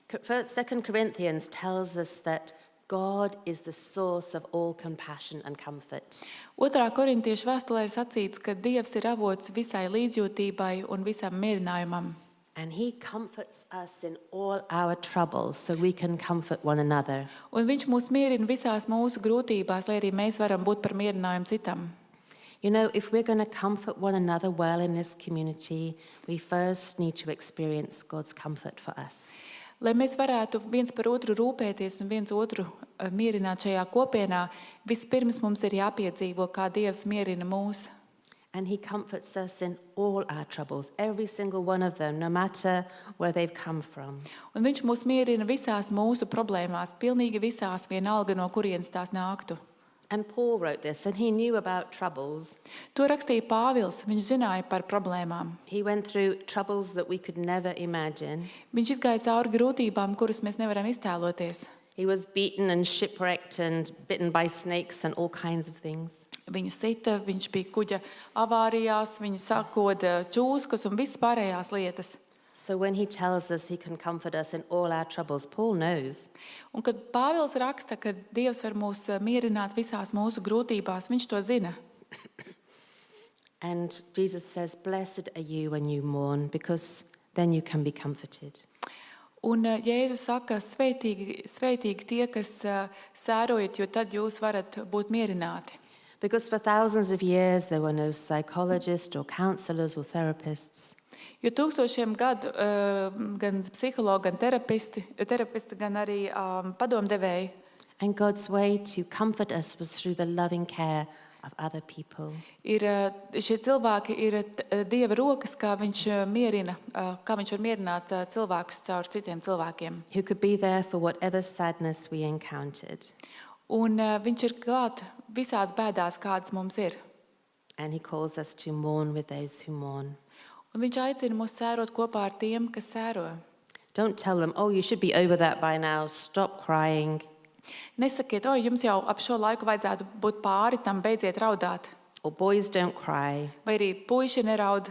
S2: 2 Corinthians tells us that God is the source of all compassion and comfort.
S3: 2. Korintiešu vēstulē ir sacīts, ka Dievs ir avots visai līdzjūtībai un visam mierinājumam.
S2: And he comforts us in all our troubles so we can comfort one another.
S3: Un viņš mūs mierina visās mūsu grūtībās, lai arī mēs varam būt par mierinājumu citam.
S2: You know, if we're going to comfort one another well in this community, we first need to experience God's comfort for us.
S3: Lai mēs varētu viens par otru rūpēties un viens otru mierināt šajā kopienā, vispirms mums ir jāpiedzīvo, kā Dievs mierina mūs.
S2: And he comforts us in all our troubles, every single one of them, no matter where they've come from.
S3: Un viņš mūs mierina visās mūsu problēmās, pilnīgi visās, vienalga no kurienes tās nāktu.
S2: And Paul wrote this, and he knew about troubles.
S3: To rakstīja Pāvils, viņš zināja par problēmām.
S2: He went through troubles that we could never imagine.
S3: Viņš izgāja cauri grūtībām, kuras mēs nevaram iztēloties.
S2: He was beaten and shipwrecked and bitten by snakes and all kinds of things.
S3: Viņu sita, viņš bija kuģa avārijās, viņu sakoda čūskas un visas pārējās lietas.
S2: So when he tells us he can comfort us in all our troubles, Paul knows.
S3: Un kad Pāvils raksta, ka Dievs var mūs mierināt visās mūsu grūtībās, viņš to zina.
S2: And Jesus says, "Blessed are you when you mourn, because then you can be comforted."
S3: Un Jēzus saka, sveitīgi tie, kas sērojat, jo tad jūs varat būt mierināti.
S2: Because for thousands of years there were no psychologists or counselors or therapists.
S3: Jo tūkstošiem gadu gan psihologi, gan terapisti, gan arī padomdevēji.
S2: And God's way to comfort us was through the loving care of other people.
S3: Šie cilvēki ir Dieva rokas, kā viņš mierina, kā viņš var mierināt cilvēkus caur citiem cilvēkiem.
S2: Who could be there for whatever sadness we encountered.
S3: Un viņš ir klāt visās bēdās, kādas mums ir.
S2: And he calls us to mourn with those who mourn.
S3: Un viņš aicina mūs sērot kopā ar tiem, kas sēro.
S2: Don't tell them, "Oh, you should be over that by now. Stop crying."
S3: Nesakiet, jums jau ap šo laiku vajadzētu būt pāri tam, beidziet raudāt.
S2: Or boys don't cry.
S3: Vai arī puiši neraud.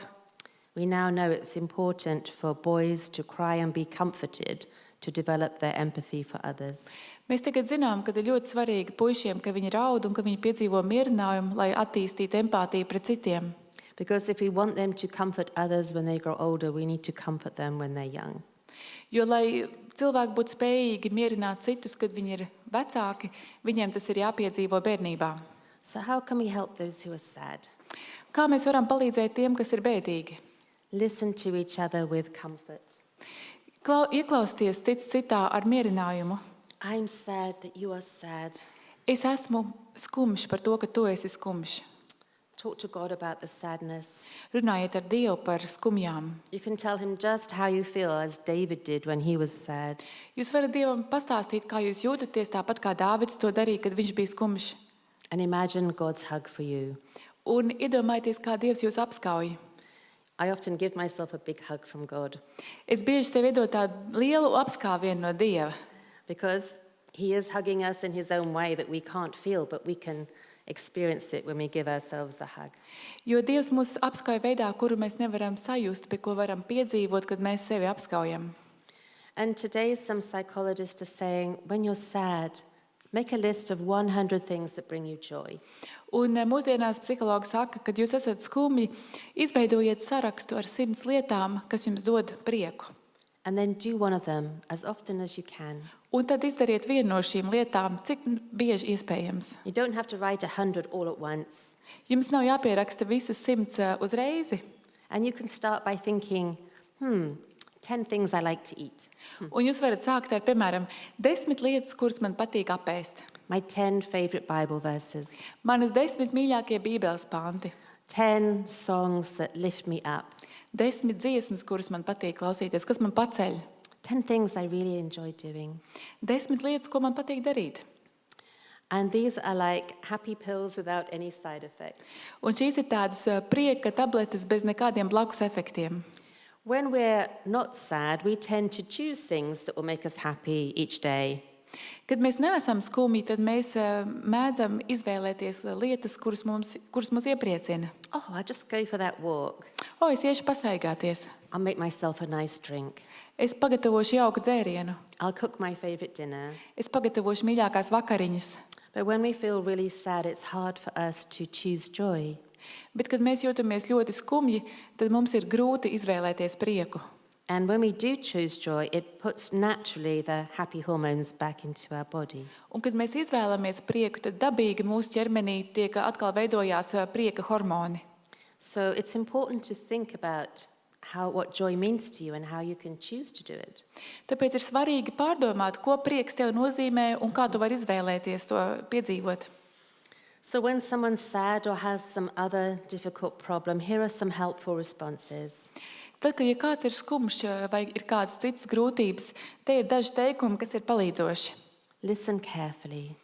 S2: We now know it's important for boys to cry and be comforted to develop their empathy for others.
S3: Mēs tagad zinām, ka ir ļoti svarīgi puišiem, ka viņi raud un ka viņi piedzīvo mierinājumu, lai attīstītu empātiju pret citiem.
S2: Because if we want them to comfort others when they grow older, we need to comfort them when they're young.
S3: Jo, lai cilvēki būtu spējīgi mierināt citus, kad viņi ir vecāki, viņiem tas ir jāpiedzīvo bērnībā.
S2: So how can we help those who are sad?
S3: Kā mēs varam palīdzēt tiem, kas ir bēdīgi?
S2: Listen to each other with comfort.
S3: Ieklausties cits citā ar mierinājumu.
S2: I'm sad that you are sad.
S3: Es esmu skumjš par to, ka tu esi skumjš.
S2: Talk to God about the sadness.
S3: Runājiet ar Dievu par skumjām.
S2: You can tell him just how you feel, as David did when he was sad.
S3: Jūs varat Dievam pastāstīt, kā jūs jūtaties, tāpat kā Dāvids to darīja, kad viņš bija skumjš.
S2: And imagine God's hug for you.
S3: Un iedomājieties, kā Dievs jūs apskauj.
S2: I often give myself a big hug from God
S3: Es bieži sev iedodu tādu lielu apskāvienu no Dieva,
S2: because he is hugging us in his own way that we can't feel, but we can experience it when we give ourselves a hug.
S3: jo Dievs mūs apskauj veidā, kuru mēs nevaram sajust, bet ko varam piedzīvot, kad mēs sevi apskaujam.
S2: And today some psychologists are saying, when you're sad, make a list of 100 things that bring you joy.
S3: Un mūsdienās psihologi saka, kad jūs esat skumji, izveidojiet sarakstu ar 100 lietām, kas jums dod prieku.
S2: And then do one of them as often as you can.
S3: Un tad izdariet vienu no šīm lietām, cik bieži iespējams.
S2: You don't have to write 100 all at once.
S3: Jums nav jāpieraksta visas 100 uzreizi.
S2: And you can start by thinking, 10 things I like to eat.
S3: Un jūs varat sākt ar, piemēram, 10 lietas, kuras man patīk apēst.
S2: My 10 favorite Bible verses.
S3: Manas 10 mīļākie Bībeles panti.
S2: 10 songs that lift me up.
S3: 10 dziesmas, kuras man patīk klausīties, kas man paceļ.
S2: 10 things I really enjoy doing.
S3: 10 lietas, ko man patīk darīt.
S2: And these are like happy pills without any side effects.
S3: Un šīs ir tādas prieka tabletes bez nekādiem blakus efektiem.
S2: When we're not sad, we tend to choose things that will make us happy each day.
S3: Kad mēs neesam skumji, tad mēs mēdzam izvēlēties lietas, kuras mūs iepriecina.
S2: Oh, I'll just go for that walk.
S3: Es iešu pastaigāties.
S2: I'll make myself a nice drink.
S3: Es pagatavošu jauku dzērienu.
S2: I'll cook my favorite dinner.
S3: Es pagatavošu mīļākās vakariņas.
S2: But when we feel really sad, it's hard for us to choose joy.
S3: Bet, kad mēs jūtamies ļoti skumji, tad mums ir grūti izvēlēties prieku.
S2: And when we do choose joy, it puts naturally the happy hormones back into our body.
S3: Un, kad mēs izvēlamies prieku, tad dabīgi mūsu ķermenī tiek atkal veidojās prieka hormoni.
S2: So it's important to think about what joy means to you and how you can choose to do it.
S3: Tāpēc ir svarīgi pārdomāt, ko prieks tev nozīmē un kā tu vari izvēlēties to piedzīvot.
S2: So when someone's sad or has some other difficult problem, here are some helpful responses.
S3: Tad, kad kāds ir skumjš vai ir kādas citas grūtības, te ir daži teikumi, kas ir palīdzoši.
S2: Listen carefully.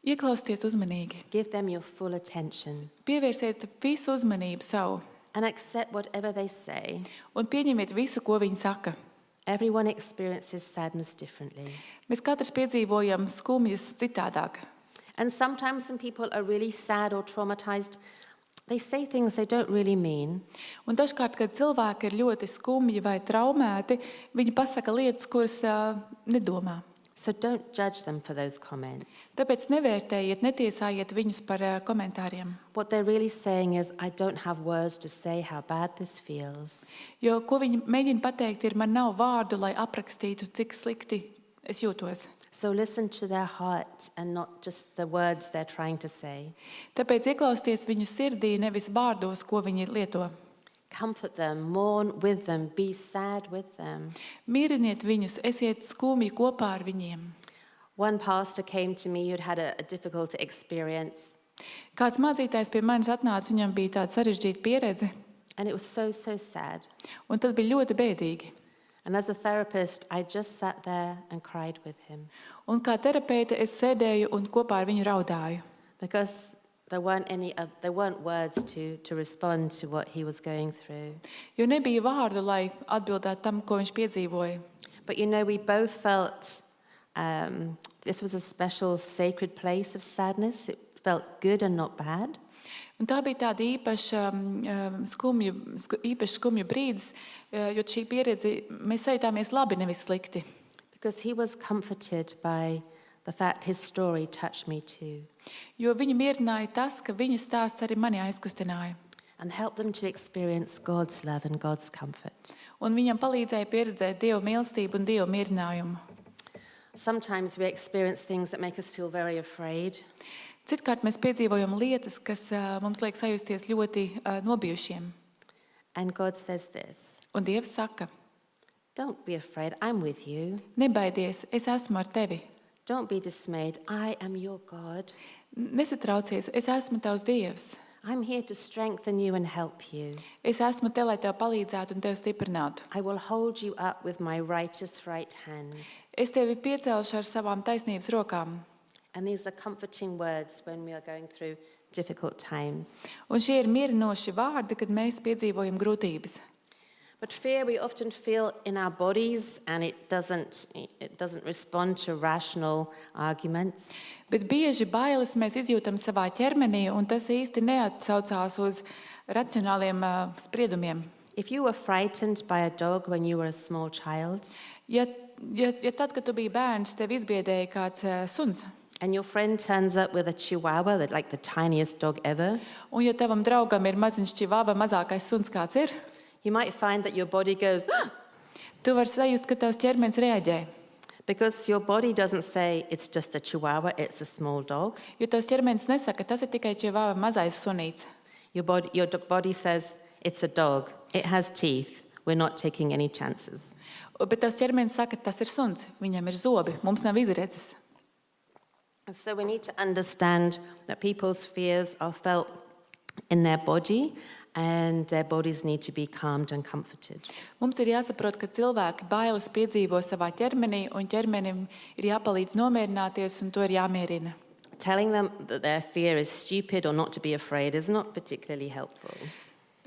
S3: Ieklausieties uzmanīgi.
S2: Give them your full attention.
S3: Pievērsiet visu uzmanību savu.
S2: And accept whatever they say.
S3: Un pieņemiet visu, ko viņi saka.
S2: Everyone experiences sadness differently.
S3: Mēs katrs piedzīvojam skumjas citādāk.
S2: And sometimes when people are really sad or traumatized, they say things they don't really mean.
S3: Un dažkārt, kad cilvēki ir ļoti skumji vai traumēti, viņi pasaka lietas, kuras nedomā.
S2: So don't judge them for those comments.
S3: Tāpēc nevērtējiet, netiesājiet viņus par komentāriem.
S2: What they're really saying is, I don't have words to say how bad this feels.
S3: Jo, ko viņi mēģina pateikt, ir, man nav vārdu, lai aprakstītu, cik slikti es jūtos.
S2: So listen to their heart and not just the words they're trying to say.
S3: Tāpēc ieklausieties viņu sirdī, nevis vārdos, ko viņi lieto.
S2: Comfort them, mourn with them, be sad with them.
S3: Mieriniet viņus, esiet skumji kopā ar viņiem.
S2: One pastor came to me who'd had a difficult experience.
S3: Kāds mācītājs pie manis atnāca, viņam bija tāda sarežģīta pieredze,
S2: And it was so sad.
S3: un tas bija ļoti bēdīgi.
S2: And as a therapist, I just sat there and cried with him.
S3: Un kā terapeite es sēdēju un kopā ar viņu raudāju.
S2: Because there weren't words to respond to what he was going through.
S3: Jo nebija vārdu, lai atbildētu tam, ko viņš piedzīvoja.
S2: But we both felt this was a special sacred place of sadness. It felt good and not bad.
S3: Un tā bija tāda īpaša skumju brīdis, jo šī pieredze, mēs sajūtāmies labi, nevis slikti.
S2: Because he was comforted by the fact his story touched me too.
S3: Jo viņu mierināja tas, ka viņa stāsts arī mani aizkustināja.
S2: and help them to experience God's love and God's comfort.
S3: Un viņam palīdzēja pieredzēt Dieva mīlestību un Dieva mierinājumu.
S2: Sometimes we experience things that make us feel very afraid.
S3: Citkārt mēs piedzīvojam lietas, kas mums liek sajusties ļoti nobijušiem.
S2: And God says this,
S3: Un Dievs saka,
S2: don't be afraid, I'm with you.
S3: nebaidies, es esmu ar tevi.
S2: Don't be dismayed, I am your God.
S3: Nesatraucies, es esmu tavs Dievs.
S2: I'm here to strengthen you and help you.
S3: Es esmu te, lai tev palīdzētu un tevi stiprinātu.
S2: I will hold you up with my righteous right hand.
S3: Es tevi piecelšu ar savām taisnības rokām.
S2: And these are comforting words when we are going through difficult times.
S3: Un šie ir mierinoši vārdi, kad mēs piedzīvojam grūtības.
S2: But fear we often feel in our bodies, and it doesn't respond to rational arguments.
S3: Bet bieži bailes mēs izjūtam savā ķermenī, un tas īsti neatsaucās uz racionāliem spriedumiem.
S2: If you were frightened by a dog when you were a small child,
S3: Ja tad, kad tu biji bērns, tev izbiedēja kāds suns,
S2: and your friend turns up with a chihuahua, like the tiniest dog ever,
S3: un ja tavam draugam ir maziņš čivava, mazākais suns kāds ir,
S2: you might find that your body goes,
S3: tu vari sajust, ka tavs ķermenis reaģē.
S2: because your body doesn't say it's just a chihuahua, it's a small dog.
S3: Jo tavs ķermenis nesaka, tas ir tikai čivava, mazais sunīts.
S2: Your body says it's a dog, it has teeth, we're not taking any chances.
S3: Bet tavs ķermenis saka, tas ir suns, viņam ir zobi, mums nav izredzes.
S2: And so we need to understand that people's fears are felt in their body, and their bodies need to be calmed and comforted.
S3: Mums ir jāsaprot, ka cilvēki bailes piedzīvo savā ķermenī, un ķermenim ir jāpalīdz nomierināties, un to ir jāmierina.
S2: Telling them that their fear is stupid or not to be afraid is not particularly helpful.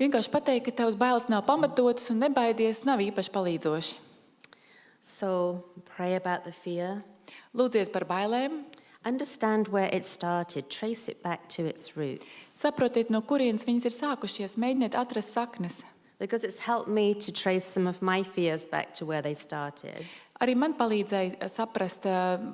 S3: Vienkārši pateikt, ka tavas bailes nav pamatotas un nebaidies, nav īpaši palīdzoši.
S2: So pray about the fear.
S3: Lūdziet par bailēm,
S2: Understand where it started. Trace it back to its roots.
S3: saprotiet, no kurienes viņas ir sākušies, mēģiniet atrast saknes.
S2: Because it's helped me to trace some of my fears back to where they started.
S3: Arī man palīdzēja saprast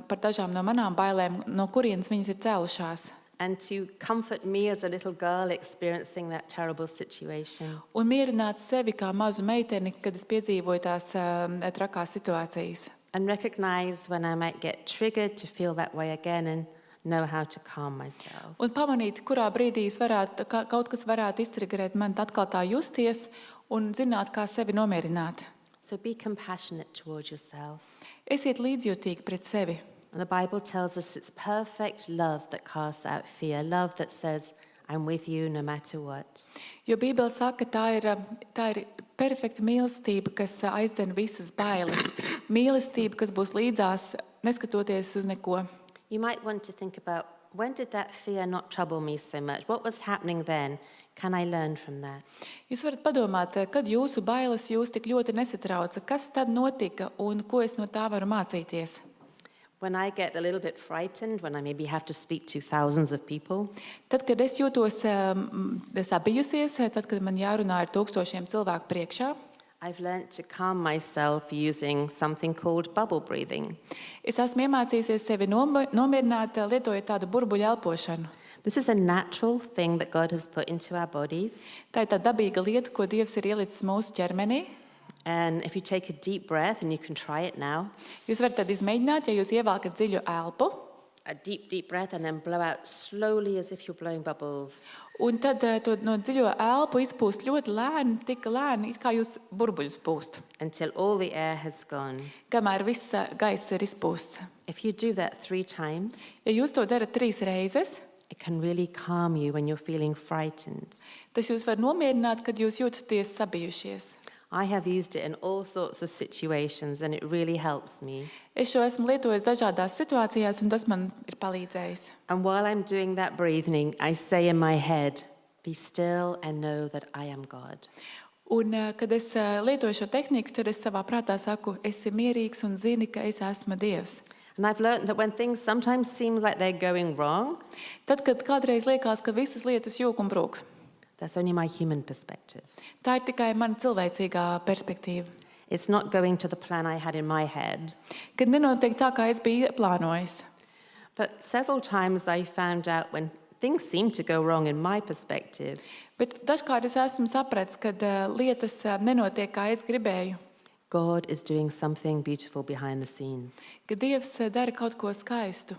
S3: par dažām no manām bailēm, no kurienes viņas ir cēlušās.
S2: And to comfort me as a little girl experiencing that terrible situation.
S3: Un mierināt sevi kā mazu meiteni, kad es piedzīvoju tās trakās situācijas.
S2: And recognize when I might get triggered to feel that way again and know how to calm myself.
S3: Un pamanīt, kurā brīdī kaut kas varētu iztriggerēt man atkal tā justies un zināt, kā sevi nomierināt.
S2: So be compassionate towards yourself.
S3: Esiet līdzjūtīgi pret sevi.
S2: And the Bible tells us it's perfect love that casts out fear. Love that says, I'm with you no matter what.
S3: Jo Bībele saka, tā ir perfekta mīlestība, kas aizdzen visas bailes. Mīlestība, kas būs līdzās, neskatoties uz neko.
S2: You might want to think about, when did that fear not trouble me so much? What was happening then? Can I learn from that?
S3: Jūs varat padomāt, kad jūsu bailes jūs tik ļoti nesatrauca, kas tad notika un ko es no tā varu mācīties?
S2: When I get a little bit frightened, when I maybe have to speak to thousands of people,
S3: Tad, kad es jūtos sabijusies, tad, kad man jārunā ar tūkstošiem cilvēku priekšā,
S2: I've learned to calm myself using something called bubble breathing.
S3: es esmu iemācījusies sevi nomierināt, lietojot tādu burbuļu elpošanu.
S2: This is a natural thing that God has put into our bodies.
S3: Tā ir tā dabīga lieta, ko Dievs ir ielicis mūsu ķermenī.
S2: And if you take a deep breath, and you can try it now,
S3: Jūs varat tad izmēģināt, ja jūs ievelkat dziļu elpu,
S2: a deep breath, and then blow out slowly as if you're blowing bubbles.
S3: un tad to no dziļo elpu izpūst ļoti lēni, tik lēni, it kā jūs burbuļus pūst,
S2: Until all the air has gone.
S3: kamēr viss gaiss ir izpūsts.
S2: If you do that 3 times,
S3: Ja jūs to darat 3 reizes,
S2: it can really calm you when you're feeling frightened.
S3: tas jūs var nomierināt, kad jūs jūtaties sabijušies.
S2: I have used it in all sorts of situations, and it really helps me.
S3: Es šo esmu lietojis dažādās situācijās, un tas man ir palīdzējis.
S2: And while I'm doing that breathing, I say in my head, be still and know that I am God.
S3: Un, kad es lietoju šo tehniku, tad es savā prātā saku, esi mierīgs un zini, ka es esmu Dievs.
S2: And I've learned that when things sometimes seem like they're going wrong,
S3: Tad, kad kādreiz liekas, ka visas lietas jūg un brūk,
S2: that's only my human perspective.
S3: tā ir tikai mana cilvēcīgā perspektīva.
S2: It's not going to the plan I had in my head.
S3: Kad nenotiek tā, kā es biju plānojis.
S2: But several times I found out when things seem to go wrong in my perspective,
S3: Bet dažkārt es esmu sapratis, ka lietas nenotiek, kā es gribēju.
S2: God is doing something beautiful behind the scenes,
S3: Ka Dievs dara kaut ko skaistu.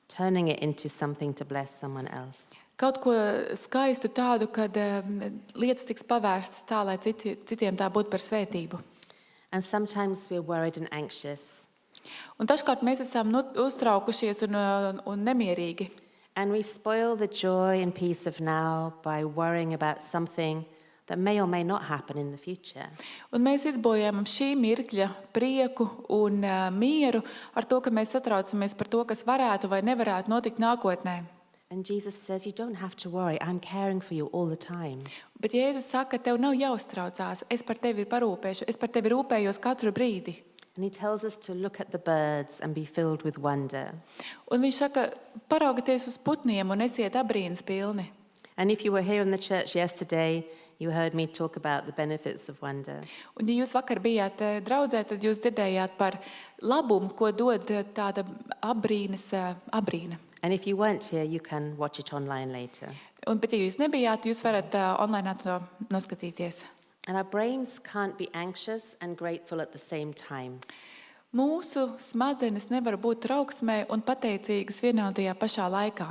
S2: turning it into something to bless someone else.
S3: Kaut ko skaistu tādu, kad lietas tiks pavērstas tā, lai citiem tā būtu par svētību.
S2: And sometimes we're worried and anxious,
S3: Un dažkārt mēs esam uztraukušies un nemierīgi.
S2: and we spoil the joy and peace of now by worrying about something that may or may not happen in the future.
S3: Un mēs izbojājam šī mirkļa prieku un mieru ar to, ka mēs satraucamies par to, kas varētu vai nevarētu notikt nākotnē.
S2: And Jesus says, you don't have to worry, I'm caring for you all the time.
S3: Bet Jēzus saka, tev nav jāuztraucās, es par tevi parūpēšu, es par tevi rūpējos katru brīdi.
S2: And he tells us to look at the birds and be filled with wonder.
S3: Un viņš saka, paraugieties uz putniem un esiet abrīnas pilni.
S2: And if you were here in the church yesterday, you heard me talk about the benefits of wonder.
S3: Un ja jūs vakar bijāt draudzē, tad jūs dzirdējāt par labumu, ko dod tāda abrīna.
S2: And if you weren't here, you can watch it online later.
S3: Bet ja jūs nebijāt, jūs varat online to noskatīties.
S2: And our brains can't be anxious and grateful at the same time.
S3: Mūsu smadzenes nevar būt trauksmē un pateicīgas vienā un tajā pašā laikā.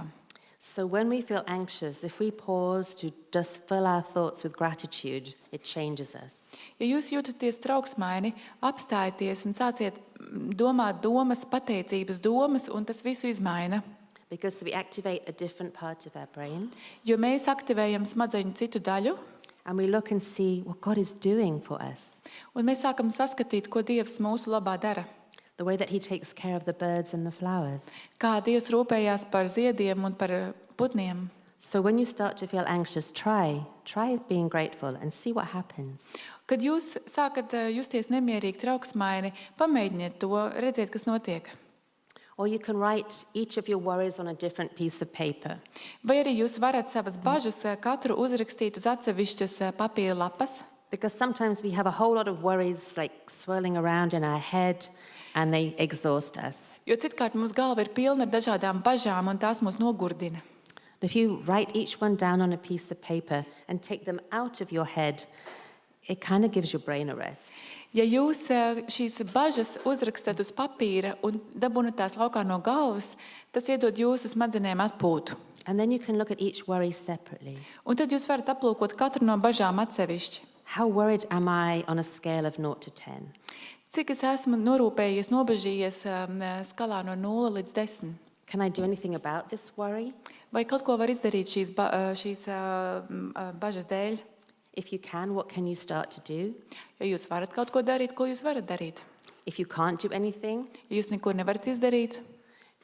S2: So when we feel anxious, if we pause to just fill our thoughts with gratitude, it changes us.
S3: Ja jūs jūtaties trauksmaini, apstājieties un sāciet domāt domas, pateicības domas, un tas visu izmaina.
S2: Because we activate a different part of our brain,
S3: Jo mēs aktivējam smadzeņu citu daļu,
S2: and we look and see what God is doing for us.
S3: un mēs sākam saskatīt, ko Dievs mūsu labā dara.
S2: The way that he takes care of the birds and the flowers.
S3: Kā Dievs rūpējās par ziediem un par putniem.
S2: So when you start to feel anxious, try being grateful and see what happens.
S3: Kad jūs sākat justies nemierīgi, trauksmaini, pamēģiniet to, redziet, kas notiek.
S2: Or you can write each of your worries on a different piece of paper.
S3: Vai arī jūs varat savas bažas katru uzrakstīt uz atsevišķas papīra lapas?
S2: Because sometimes we have a whole lot of worries like swirling around in our head and they exhaust us.
S3: Jo citkārt mums galva ir pilna ar dažādām bažām, un tās mūs nogurdina.
S2: If you write each one down on a piece of paper and take them out of your head, it kind of gives your brain a rest.
S3: Ja jūs šīs bažas uzrakstat uz papīra un dabūnat tās laukā no galvas, tas iedod jūsu smadzenēm atpūtu.
S2: And then you can look at each worry separately.
S3: Un tad jūs varat aplūkot katru no bažām atsevišķi.
S2: How worried am I on a scale of 0 to 10?
S3: Cik es esmu norūpējies, nobežījies skalā no 0 līdz 10?
S2: Can I do anything about this worry?
S3: Vai kaut ko var izdarīt šīs bažas dēļ?
S2: If you can, what can you start to do?
S3: Ja jūs varat kaut ko darīt, ko jūs varat darīt?
S2: If you can't do anything,
S3: Ja jūs neko nevarat izdarīt,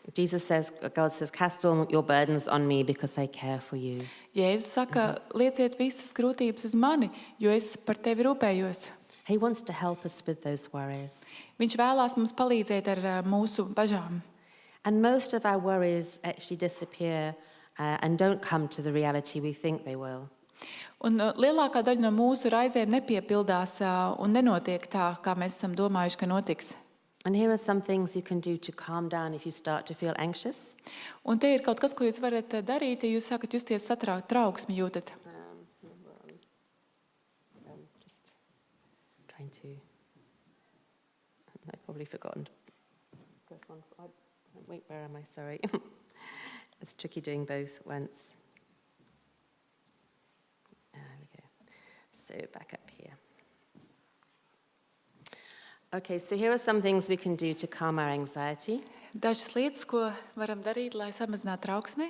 S2: God says, cast all your burdens on me because I care for you.
S3: Jēzus saka, lieciet visas grūtības uz mani, jo es par tevi rūpējos.
S2: He wants to help us with those worries.
S3: Viņš vēlās mums palīdzēt ar mūsu bažām.
S2: And most of our worries actually disappear and don't come to the reality we think they will.
S3: Un lielākā daļa no mūsu raizēm nepiepildās un nenotiek tā, kā mēs esam domājuši, ka notiks.
S2: And here are some things you can do to calm down if you start to feel anxious.
S3: Un te ir kaut kas, ko jūs varat darīt, ja jūs sākat justies satraukt, trauksmi jūtat.
S2: Just trying to... I've probably forgotten to press on. Wait, where am I? Sorry. It's tricky doing both once. There we go. So back up here. Okay, so here are some things we can do to calm our anxiety.
S3: Dažas lietas, ko varam darīt, lai samazinātu trauksmi.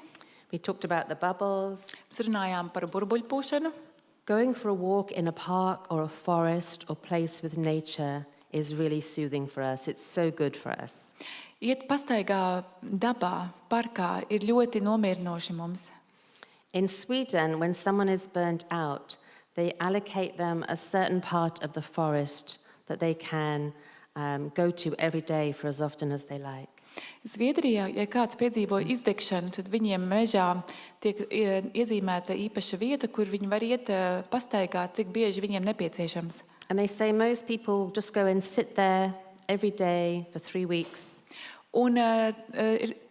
S2: We talked about the bubbles.
S3: Mēs runājām par burbuļpūšanu.
S2: Going for a walk in a park or a forest or place with nature is really soothing for us. It's so good for us.
S3: Iet pastaigā dabā, parkā ir ļoti nomierinoši mums.
S2: In Sweden, when someone is burnt out, they allocate them a certain part of the forest that they can go to every day for as often as they like.
S3: Zviedrijā, ja kāds piedzīvo izdegšanu, tad viņiem mežā tiek iezīmēta īpaša vieta, kur viņi var iet pastaigāt, cik bieži viņiem nepieciešams.
S2: And they say most people just go and sit there every day for 3 weeks.
S3: Un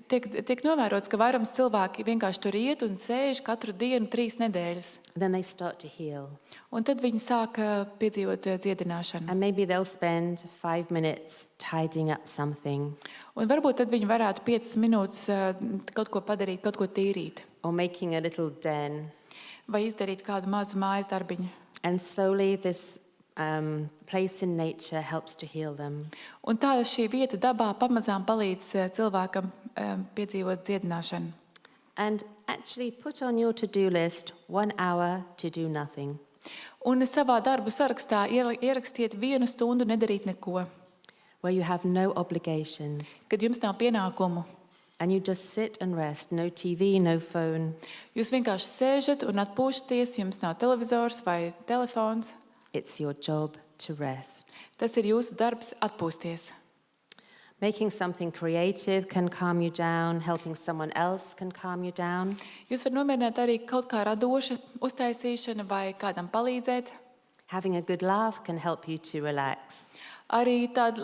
S3: tiek novērots, ka vairums cilvēki vienkārši tur iet un sēž katru dienu 3 nedēļas.
S2: Then they start to heal.
S3: Un tad viņi sāk piedzīvot dziedināšanu.
S2: And maybe they'll spend 5 minutes tidying up something
S3: Un varbūt tad viņi varētu 5 minūtes kaut ko padarīt, kaut ko tīrīt.
S2: or making a little den.
S3: Vai izdarīt kādu mazu mājas darbiņu.
S2: And slowly this place in nature helps to heal them.
S3: Un tā šī vieta dabā pamazām palīdz cilvēkam piedzīvot dziedināšanu.
S2: And actually put on your to-do list 1 hour to do nothing.
S3: Un savā darbu sarakstā ierakstiet 1 stundu nedarīt neko,
S2: Where you have no obligations.
S3: kad jums nav pienākumu.
S2: And you just sit and rest. No TV, no phone.
S3: Jūs vienkārši sēžat un atpūšaties, jums nav televizors vai telefons.
S2: It's your job to rest.
S3: Tas ir jūsu darbs atpūsties.
S2: Making something creative can calm you down. Helping someone else can calm you down.
S3: Jūs varat nomierināt arī kaut kā radoša uztaisīšana vai kādam palīdzēt.
S2: Having a good laugh can help you to relax.
S3: Arī tādi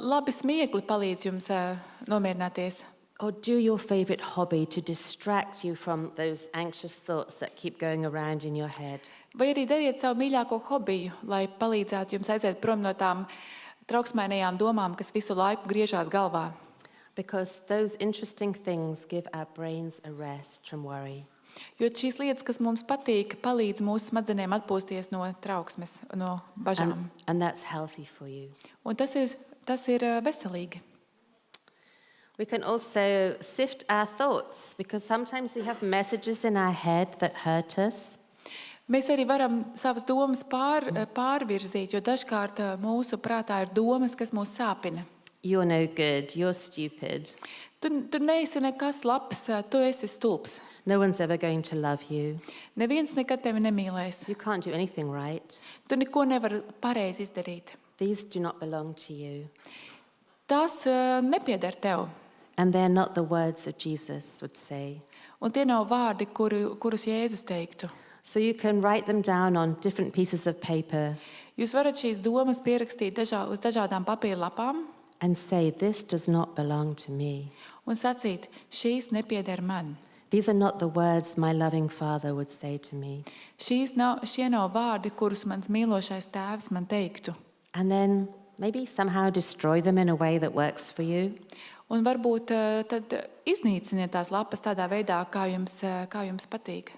S3: labi smiekli palīdz jums nomierināties.
S2: Or do your favorite hobby to distract you from those anxious thoughts that keep going around in your head.
S3: Vai arī dariet savu mīļāko hobiju, lai palīdzētu jums aiziet prom no tām trauksmainajām domām, kas visu laiku griežās galvā.
S2: Because those interesting things give our brains a rest from worry.
S3: Jo šīs lietas, kas mums patīk, palīdz mūsu smadzenēm atpūsties no trauksmes, no bažām.
S2: And that's healthy for you.
S3: Un tas ir veselīgi.
S2: We can also sift our thoughts because sometimes we have messages in our head that hurt us.
S3: Mēs arī varam savas domas pārvirzīt, jo dažkārt mūsu prātā ir domas, kas mūs sāpina.
S2: You're no good, you're stupid.
S3: Tu neesi nekas labs, tu esi stulbs.
S2: No one's ever going to love you.
S3: Neviens nekad tevi nemīlēs.
S2: You can't do anything right.
S3: Tu neko nevari pareizi izdarīt.
S2: These do not belong to you.
S3: Tas nepieder tev.
S2: And they're not the words that Jesus would say.
S3: Un tie nav vārdi, kurus Jēzus teiktu.
S2: So you can write them down on different pieces of paper
S3: Jūs varat šīs domas pierakstīt uz dažādām papīra lapām
S2: and say, this does not belong to me.
S3: un sacīt, šīs nepieder man.
S2: These are not the words my loving Father would say to me.
S3: Šie nav vārdi, kurus mans mīlošais tēvs man teiktu.
S2: And then maybe somehow destroy them in a way that works for you.
S3: Un varbūt tad iznīciniet tās lapas tādā veidā, kā jums patīk.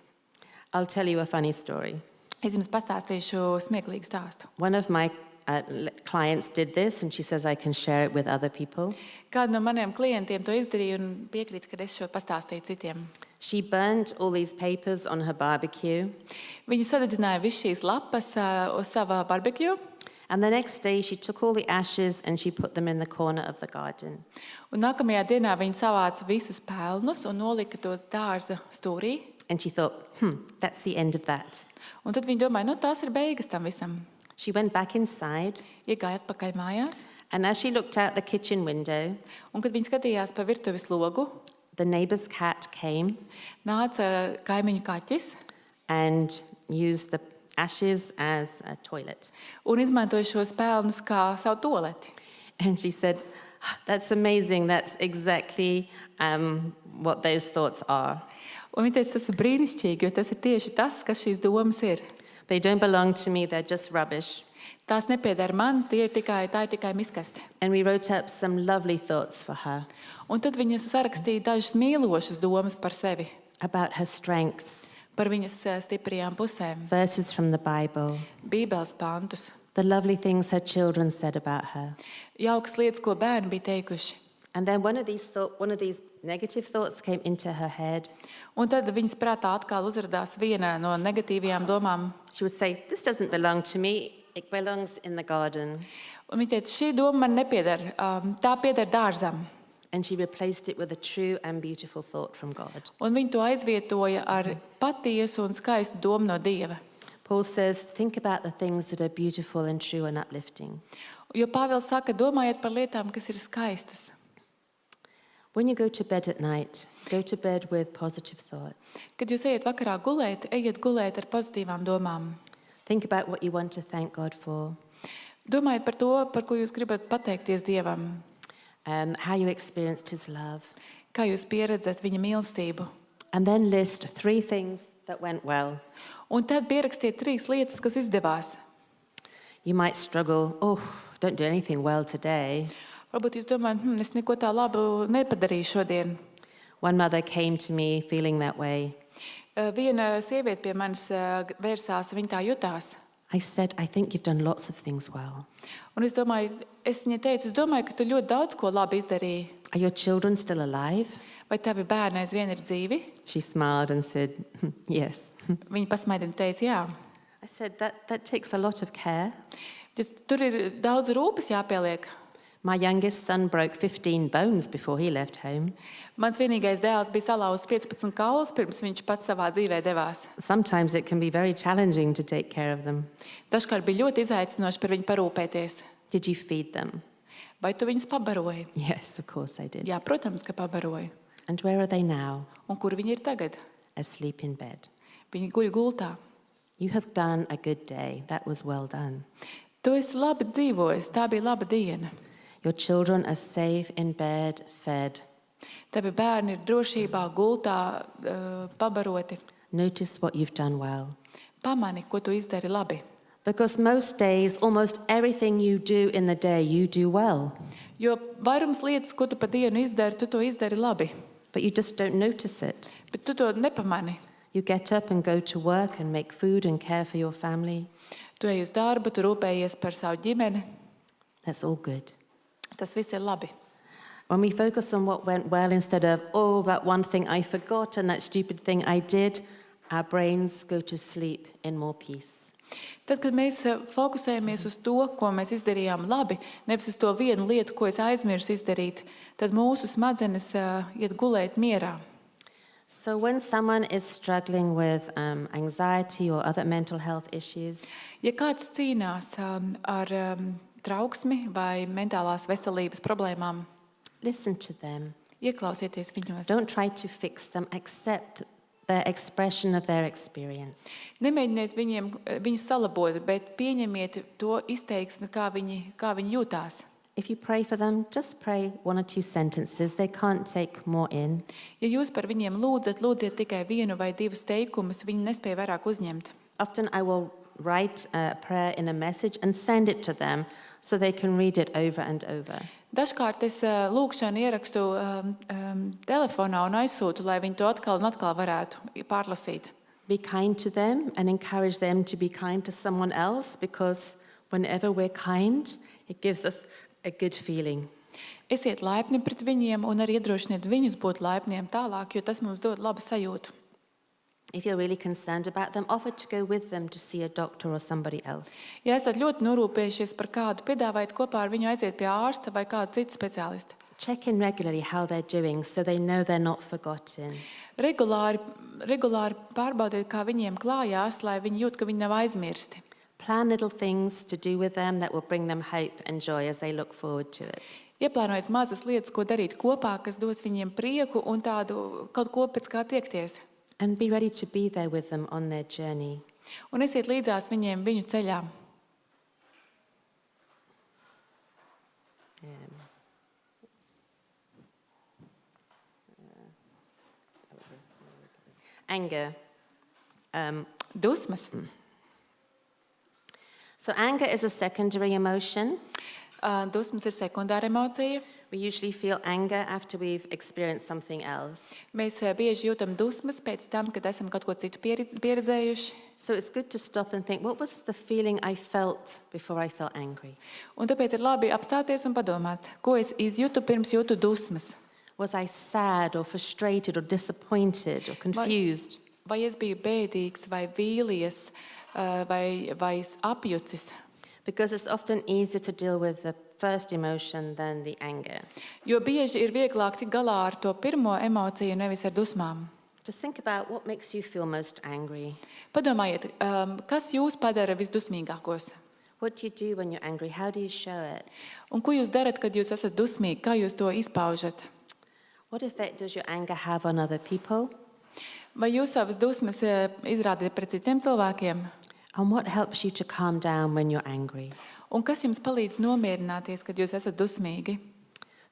S2: I'll tell you a funny story.
S3: Es jums pastāstīšu smieklīgu stāstu.
S2: One of my clients did this, and she says I can share it with other people.
S3: Kādu no maniem klientiem to izdarīja un piekrīt, ka es šo pastāstīju citiem.
S2: She burned all these papers on her barbecue,
S3: Viņa sadedzināja visu šīs lapas uz sava barbecue,
S2: and the next day she took all the ashes and she put them in the corner of the garden.
S3: un nākamajā dienā viņa savāca visus pelnus un nolika tos dārza stūrī.
S2: And she thought, that's the end of that.
S3: Un tad viņa domāja, tās ir beigas tam visam.
S2: She went back inside,
S3: Iegāja atpakaļ mājās,
S2: and as she looked out the kitchen window,
S3: un kad viņa skatījās pa virtuves logu,
S2: the neighbor's cat came
S3: nāca kaimiņu kaķis
S2: and used the ashes as a toilet.
S3: un izmantoja šos pelnus kā savu tualeti.
S2: And she said, that's amazing. That's exactly what those thoughts are.
S3: Un viņa teica, tas ir brīnišķīgi, jo tas ir tieši tas, kas šīs domas ir.
S2: They don't belong to me. They're just rubbish.
S3: Tās nepieder man, tā ir tikai miskaste.
S2: And we wrote up some lovely thoughts for her
S3: Un tad viņa sarakstīja dažas mīlošas domas par sevi,
S2: about her strengths,
S3: par viņas stiprajām pusēm,
S2: verses from the Bible,
S3: bībeles pantus,
S2: the lovely things her children said about her.
S3: jaukas lietas, ko bērni bija teikuši.
S2: And then one of these negative thoughts came into her head.
S3: Un tad viņas prātā atkal uzrādījās viena no negatīvajām domām.
S2: She would say, this doesn't belong to me. It belongs in the garden.
S3: Un viņa teica, šī doma man nepieder, tā pieder dārzam.
S2: And she replaced it with a true and beautiful thought from God.
S3: Un viņa to aizvietoja ar patiesu un skaistu domu no Dieva.
S2: Paul says, think about the things that are beautiful and true and uplifting.
S3: Jo Pāvils saka, domājiet par lietām, kas ir skaistas.
S2: When you go to bed at night, go to bed with positive thoughts.
S3: Kad jūs ejat vakarā gulēt, ejiet gulēt ar pozitīvām domām.
S2: Think about what you want to thank God for,
S3: Domājiet par to, par ko jūs gribat pateikties Dievam.
S2: how you experienced His love,
S3: Kā jūs pieredzat viņa mīlestību.
S2: And then list 3 things that went well.
S3: Un tad pierakstiet 3 lietas, kas izdevās.
S2: You might struggle, don't do anything well today.
S3: Varbūt jūs domājat, es neko tā labu nepadarīju šodien.
S2: One mother came to me feeling that way.
S3: Viena sieviete pie manis vērsās, viņa tā jutās.
S2: I said, I think you've done lots of things well.
S3: Un es viņai teicu, es domāju, ka tu ļoti daudz ko labi izdarīji.
S2: Are your children still alive?
S3: Vai tavi bērni aizvien ir dzīvi?
S2: She smiled and said, yes.
S3: Viņa pasmaidina teica, jā.
S2: I said, that takes a lot of care.
S3: Tur ir daudz rūpes jāpieliek.
S2: My youngest son broke 15 bones before he left home.
S3: Mans vienīgais dēls bija salauzis 15 kaulus, pirms viņš pats savā dzīvē devās.
S2: Sometimes it can be very challenging to take care of them.
S3: Dažkārt bija ļoti izaicinoši par viņu parūpēties.
S2: Did you feed them?
S3: Vai tu viņus pabaroji?
S2: Yes, of course I did.
S3: Jā, protams, ka pabaroju.
S2: And where are they now?
S3: Un kur viņi ir tagad?
S2: Asleep in bed.
S3: Viņi guļ gultā.
S2: You have done a good day. That was well done.
S3: Tu esi labi dzīvojis, tā bija laba diena.
S2: Your children are safe in bed, fed.
S3: Tavi bērni ir drošībā, gultā, pabaroti.
S2: Notice what you've done well.
S3: Pamani, ko tu izdari labi.
S2: Because most days, almost everything you do in the day, you do well.
S3: Jo vairums lietas, ko tu pa dienu izdari, tu to izdari labi.
S2: But you just don't notice it.
S3: Bet tu to nepamani.
S2: You get up and go to work and make food and care for your family.
S3: Tu ej uz darbu, tu rūpējies par savu ģimeni.
S2: That's all good.
S3: Tas viss ir labi.
S2: When we focus on what went well instead of, that one thing I forgot and that stupid thing I did, our brains go to sleep in more peace.
S3: Tad, kad mēs fokusējamies uz to, ko mēs izdarījām labi, nevis uz to vienu lietu, ko es aizmirsu izdarīt, tad mūsu smadzenes iet gulēt mierā.
S2: So when someone is struggling with anxiety or other mental health issues,
S3: Ja kāds cīnās ar trauksmi vai mentālās veselības problēmām,
S2: listen to them.
S3: ieklausieties viņos.
S2: Don't try to fix them, accept their expression of their experience.
S3: Nemēģiniet viņus salabot, bet pieņemiet to izteiksmi, kā viņi jūtās.
S2: If you pray for them, just pray 1 or 2 sentences. They can't take more in.
S3: Ja jūs par viņiem lūdziet tikai 1 vai 2 teikumus, viņi nespēja vairāk uzņemt.
S2: Often I will write a prayer in a message and send it to them so they can read it over and over.
S3: Dažkārt es lūgšanu ierakstu telefonā un aizsūtu, lai viņi to atkal un atkal varētu pārlasīt.
S2: Be kind to them and encourage them to be kind to someone else, because whenever we're kind, it gives us a good feeling.
S3: Esiet laipni pret viņiem un arī iedrošiniet viņus būt laipniem tālāk, jo tas mums dod labu sajūtu.
S2: If you're really concerned about them, offer to go with them to see a doctor or somebody else.
S3: Ja esat ļoti norūpējušies par kādu, piedāvājiet kopā ar viņu aiziet pie ārsta vai kādu citu speciālistu.
S2: Check in regularly how they're doing so they know they're not forgotten.
S3: Regulāri pārbaudiet, kā viņiem klājās, lai viņi jūt, ka viņi nav aizmirsti.
S2: Plan little things to do with them that will bring them hope and joy as they look forward to it.
S3: Ieplānojiet mazas lietas, ko darīt kopā, kas dos viņiem prieku un tādu kaut ko pēc kā tiekties.
S2: And be ready to be there with them on their journey.
S3: Un esiet līdzās viņiem viņu ceļā.
S2: Anger.
S3: Dusmas.
S2: So anger is a secondary emotion.
S3: Dusmas ir sekundāra emocija.
S2: We usually feel anger after we've experienced something else.
S3: Mēs bieži jūtam dusmas pēc tam, kad esam kaut ko citu pieredzējuši.
S2: So it's good to stop and think, what was the feeling I felt before I felt angry?
S3: Un tāpēc ir labi apstāties un padomāt, ko es izjūtu pirms jūtu dusmas.
S2: Was I sad or frustrated or disappointed or confused?
S3: Vai es biju bēdīgs vai vīlies vai apjucis?
S2: Because it's often easier to deal with the first emotion than the anger.
S3: Jo bieži ir vieglāk tikt galā ar to pirmo emociju, nevis ar dusmām.
S2: Just think about what makes you feel most angry.
S3: Padomājiet, kas jūs padara visdusmīgākos?
S2: What do you do when you're angry? How do you show it?
S3: Un ko jūs darat, kad jūs esat dusmīgi? Kā jūs to izpaužat?
S2: What effect does your anger have on other people?
S3: Vai jūs savas dusmas izrādat pret citiem cilvēkiem?
S2: And what helps you to calm down when you're angry?
S3: Un kas jums palīdz nomierināties, kad jūs esat dusmīgi?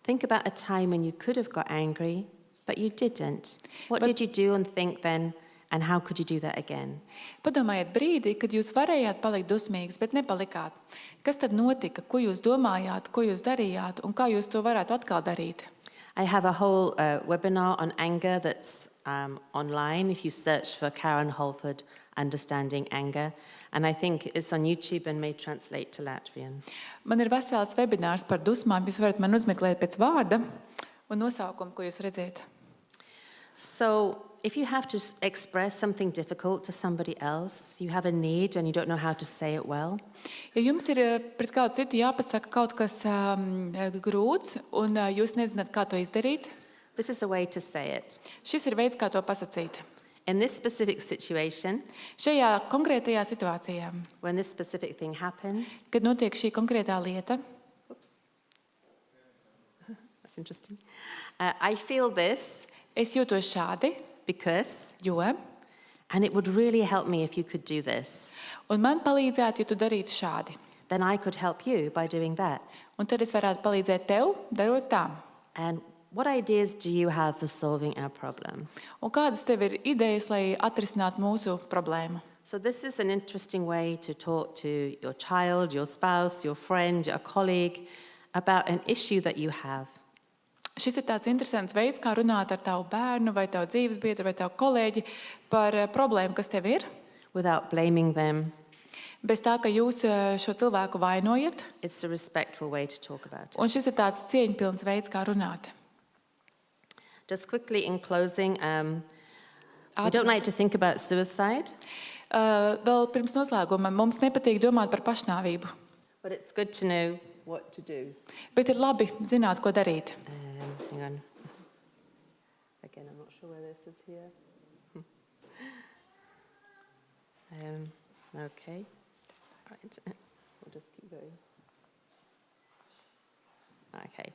S2: Think about a time when you could have got angry, but you didn't. What did you do and think then, and how could you do that again?
S3: Padomājiet brīdī, kad jūs varējāt palikt dusmīgs, bet nepalikāt. Kas tad notika? Ko jūs domājāt, ko jūs darījāt un kā jūs to varētu atkal darīt?
S2: I have a whole webinar on anger that's online if you search for Karen Holford, Understanding Anger. And I think it's on YouTube and may translate to Latvian.
S3: Man ir vesels webinārs par dusmām. Jūs varat man uzmeklēt pēc vārda un nosaukumu, ko jūs redzēt.
S2: So if you have to express something difficult to somebody else, you have a need and you don't know how to say it well,
S3: Ja jums ir pret kādu citu jāpasaka kaut kas grūts un jūs nezināt, kā to izdarīt,
S2: this is a way to say it.
S3: šis ir veids, kā to pasakīt.
S2: In this specific situation,
S3: Šajā konkrētajā situācijā,
S2: when this specific thing happens,
S3: kad notiek šī konkrētā lieta,
S2: that's interesting. I feel this
S3: es jūtos šādi,
S2: because,
S3: jo,
S2: and it would really help me if you could do this.
S3: un man palīdzētu, ja tu darītu šādi.
S2: Then I could help you by doing that.
S3: Un tad es varētu palīdzēt tev, darot tā.
S2: And what ideas do you have for solving our problem?
S3: Un kādas tev ir idejas, lai atrisinātu mūsu problēmu?
S2: So this is an interesting way to talk to your child, your spouse, your friend, your colleague about an issue that you have.
S3: Šis ir tāds interesants veids, kā runāt ar tavu bērnu vai tavu dzīvesbiedru vai tavu kolēģi par problēmu, kas tev ir,
S2: Without blaming them.
S3: bez tā, ka jūs šo cilvēku vainojat.
S2: It's a respectful way to talk about it.
S3: Un šis ir tāds cieņpilns veids, kā runāt.
S2: Just quickly in closing, we don't like to think about suicide,
S3: Vēl pirms noslēguma mums nepatīk domāt par pašnāvību,
S2: but it's good to know what to do.
S3: bet ir labi zināt, ko darīt.
S2: Hang on. Again, I'm not sure where this is here. Okay. Right. We'll just keep going. Okay.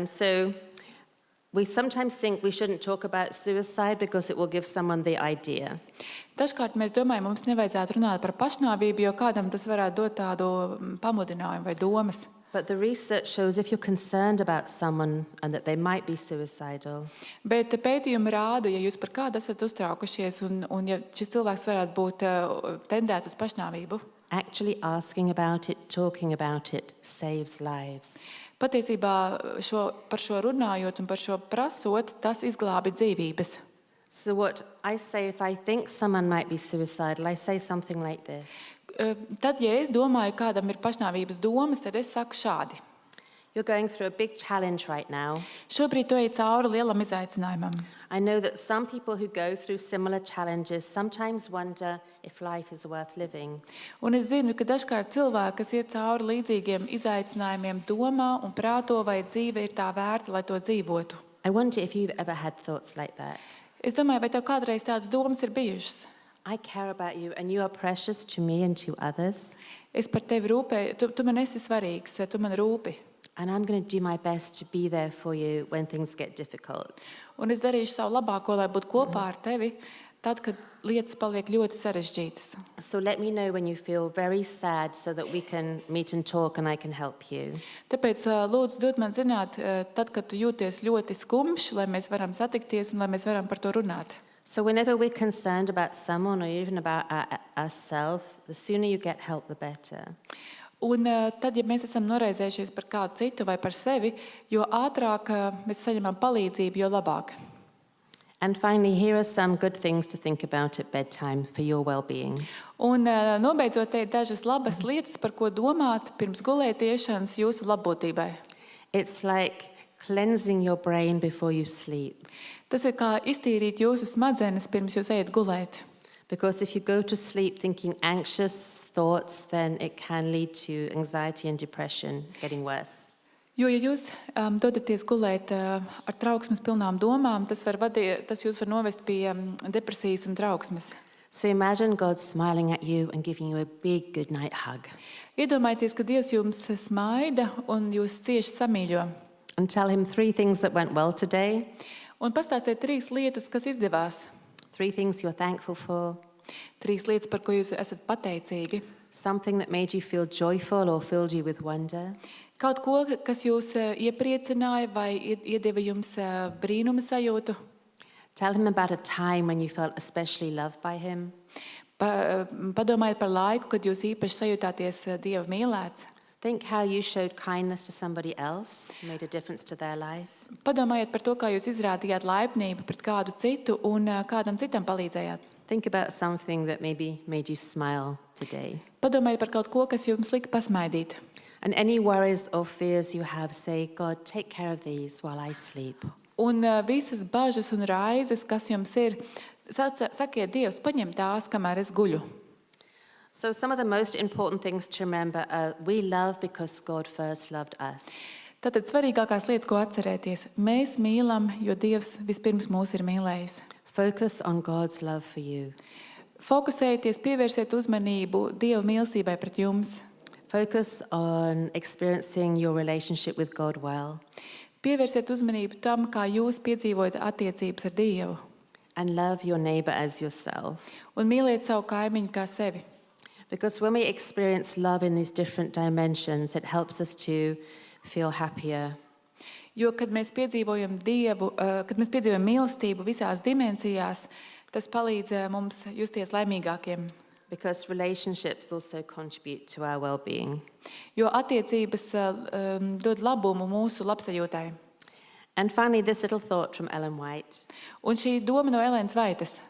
S2: So we sometimes think we shouldn't talk about suicide because it will give someone the idea.
S3: Dažkārt mēs domājam, mums nevajadzētu runāt par pašnāvību, jo kādam tas varētu dot tādu pamudinājumu vai domas.
S2: But the research shows if you're concerned about someone and that they might be suicidal,
S3: Bet pētījumi rāda, ja jūs par kādu esat uztraukušies un ja šis cilvēks varētu būt tendēts uz pašnāvību,
S2: actually asking about it, talking about it, saves lives.
S3: patiesībā par šo runājot un par šo prasot, tas izglābi dzīvības.
S2: So what I say, if I think someone might be suicidal, I say something like this.
S3: Tad, ja es domāju, kādam ir pašnāvības domas, tad es saku šādi.
S2: You're going through a big challenge right now.
S3: Šobrīd tu ej cauri lielam izaicinājumam.
S2: I know that some people who go through similar challenges sometimes wonder if life is worth living.
S3: Un es zinu, ka dažkārt cilvēki, kas iet cauri līdzīgiem izaicinājumiem, domā un prāto, vai dzīve ir tā vērta, lai to dzīvotu.
S2: I wonder if you've ever had thoughts like that.
S3: Es domāju, vai tev kādreiz tādas domas ir bijušas?
S2: I care about you and you are precious to me and to others.
S3: Es par tevi rūpēju, tu man esi svarīgs, tu man rūpi.
S2: And I'm going to do my best to be there for you when things get difficult.
S3: Un es darīšu savu labāko, lai būtu kopā ar tevi, tad, kad lietas paliek ļoti sarežģītas.
S2: So let me know when you feel very sad so that we can meet and talk and I can help you.
S3: Tāpēc lūdzu dod man zināt, tad, kad tu jūties ļoti skumjš, lai mēs varam satikties un lai mēs varam par to runāt.
S2: So whenever we're concerned about someone or even about ourselves, the sooner you get help, the better.
S3: Un tad, ja mēs esam noraizējušies par kādu citu vai par sevi, jo ātrāk mēs saņemam palīdzību, jo labāk.
S2: And finally, here are some good things to think about at bedtime for your well-being.
S3: Un nobeidzot, te ir dažas labas lietas, par ko domāt pirms gulētiešanas jūsu labbūtībai.
S2: It's like cleansing your brain before you sleep.
S3: Tas ir kā iztīrīt jūsu smadzenes pirms jūs ejat gulēt.
S2: Because if you go to sleep thinking anxious thoughts, then it can lead to anxiety and depression getting worse.
S3: Jo, ja jūs dodaties gulēt ar trauksmes pilnām domām, tas jūs var novest pie depresijas un trauksmes.
S2: So imagine God smiling at you and giving you a big good night hug.
S3: Iedomājieties, ka Dievs jums smaida un jūs cieši samīļo.
S2: And tell him 3 things that went well today,
S3: Un pastāstiet 3 lietas, kas izdevās.
S2: 3 things you're thankful for,
S3: 3 lietas, par ko jūs esat pateicīgi.
S2: something that made you feel joyful or filled you with wonder,
S3: Kaut ko, kas jūs iepriecināja vai iedeva jums brīnuma sajūtu.
S2: Tell him about a time when you felt especially loved by him.
S3: Padomājiet par laiku, kad jūs īpaši sajūtāties Dieva mīlēts.
S2: Think how you showed kindness to somebody else, made a difference to their life.
S3: Padomājiet par to, kā jūs izrādījāt laipnību pret kādu citu un kādam citam palīdzējāt.
S2: Think about something that maybe made you smile today.
S3: Padomājiet par kaut ko, kas jums lika pasmaidīt.
S2: And any worries or fears you have, say, God, take care of these while I sleep.
S3: Un visas bažas un raizes, kas jums ir, sakiet, Dievs, paņem tās, kamēr es guļu.
S2: So some of the most important things to remember are we love because God first loved us.
S3: Tātad svarīgākās lietas, ko atcerēties. Mēs mīlam, jo Dievs vispirms mūs ir mīlējis.
S2: Focus on God's love for you.
S3: Fokusējieties, pievērsiet uzmanību Dieva mīlestībai pret jums.
S2: Focus on experiencing your relationship with God well.
S3: Pievērsiet uzmanību tam, kā jūs piedzīvojat attiecības ar Dievu.
S2: And love your neighbor as yourself.
S3: Un mīliet savu kaimiņu kā sevi.
S2: Because when we experience love in these different dimensions, it helps us to feel happier.
S3: Jo, kad mēs piedzīvojam Dievu, kad mēs piedzīvojam mīlestību visās dimensijās, tas palīdz mums justies laimīgākiem.
S2: Because relationships also contribute to our well-being.
S3: Jo attiecības dod labumu mūsu labsajūtai.
S2: And finally, this little thought from Ellen White.
S3: Un šī doma no Elenas Vaitas.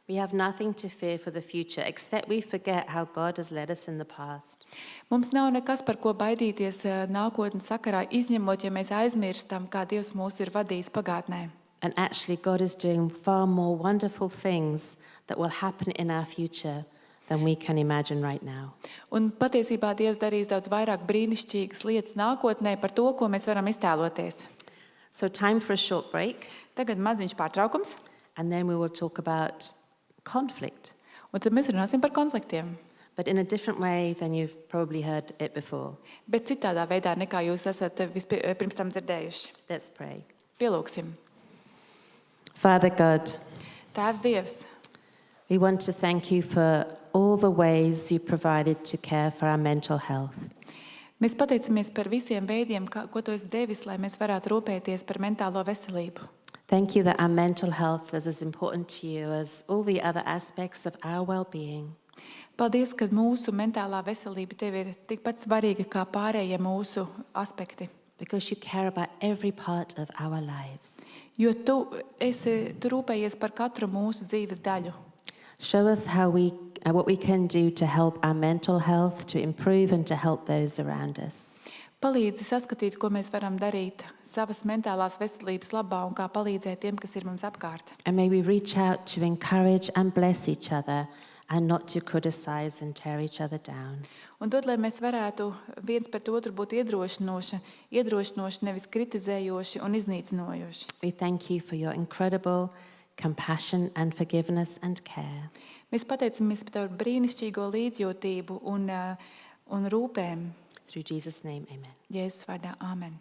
S2: We have nothing to fear for the future, except we forget how God has led us in the past.
S3: Mums nav nekas, par ko baidīties nākotnes sakarā, izņemot, ja mēs aizmirstam, kā Dievs mūs ir vadījis pagātnē.
S2: And actually, God is doing far more wonderful things that will happen in our future than we can imagine right now.
S3: Un patiesībā Dievs darīs daudz vairāk brīnišķīgas lietas nākotnē par to, ko mēs varam iztēloties.
S2: So time for a short break,
S3: Tagad maziņš pārtraukums,
S2: and then we will talk about conflict,
S3: un tad mēs runāsim par konfliktiem.
S2: but in a different way than you've probably heard it before.
S3: Bet citādā veidā, nekā jūs esat pirms tam dzirdējuši.
S2: Let's pray.
S3: Pielūksim.
S2: Father God,
S3: Tēvs Dievs,
S2: we want to thank you for all the ways you provided to care for our mental health.
S3: mēs pateicamies par visiem veidiem, ko tu esi devis, lai mēs varētu rūpēties par mentālo veselību.
S2: Thank you that our mental health is as important to you as all the other aspects of our well-being.
S3: Paldies, ka mūsu mentālā veselība tev ir tikpat svarīga kā pārējie mūsu aspekti.
S2: Because you care about every part of our lives.
S3: Jo tu rūpējies par katru mūsu dzīves daļu.
S2: Show us what we can do to help our mental health to improve and to help those around us.
S3: Palīdzi saskatīt, ko mēs varam darīt savas mentālās veselības labā un kā palīdzēt tiem, kas ir mums apkārt.
S2: And may we reach out to encourage and bless each other and not to criticize and tear each other down.
S3: Un dod, lai mēs varētu viens pret otru būt iedrošinoši, nevis kritizējoši un iznīcinojoši.
S2: We thank you for your incredible compassion and forgiveness and care.
S3: Mēs pateicamies par tavu brīnišķīgo līdzjūtību un rūpēm.
S2: Through Jesus' name, amen.
S3: Jēzus vārdā, āmen.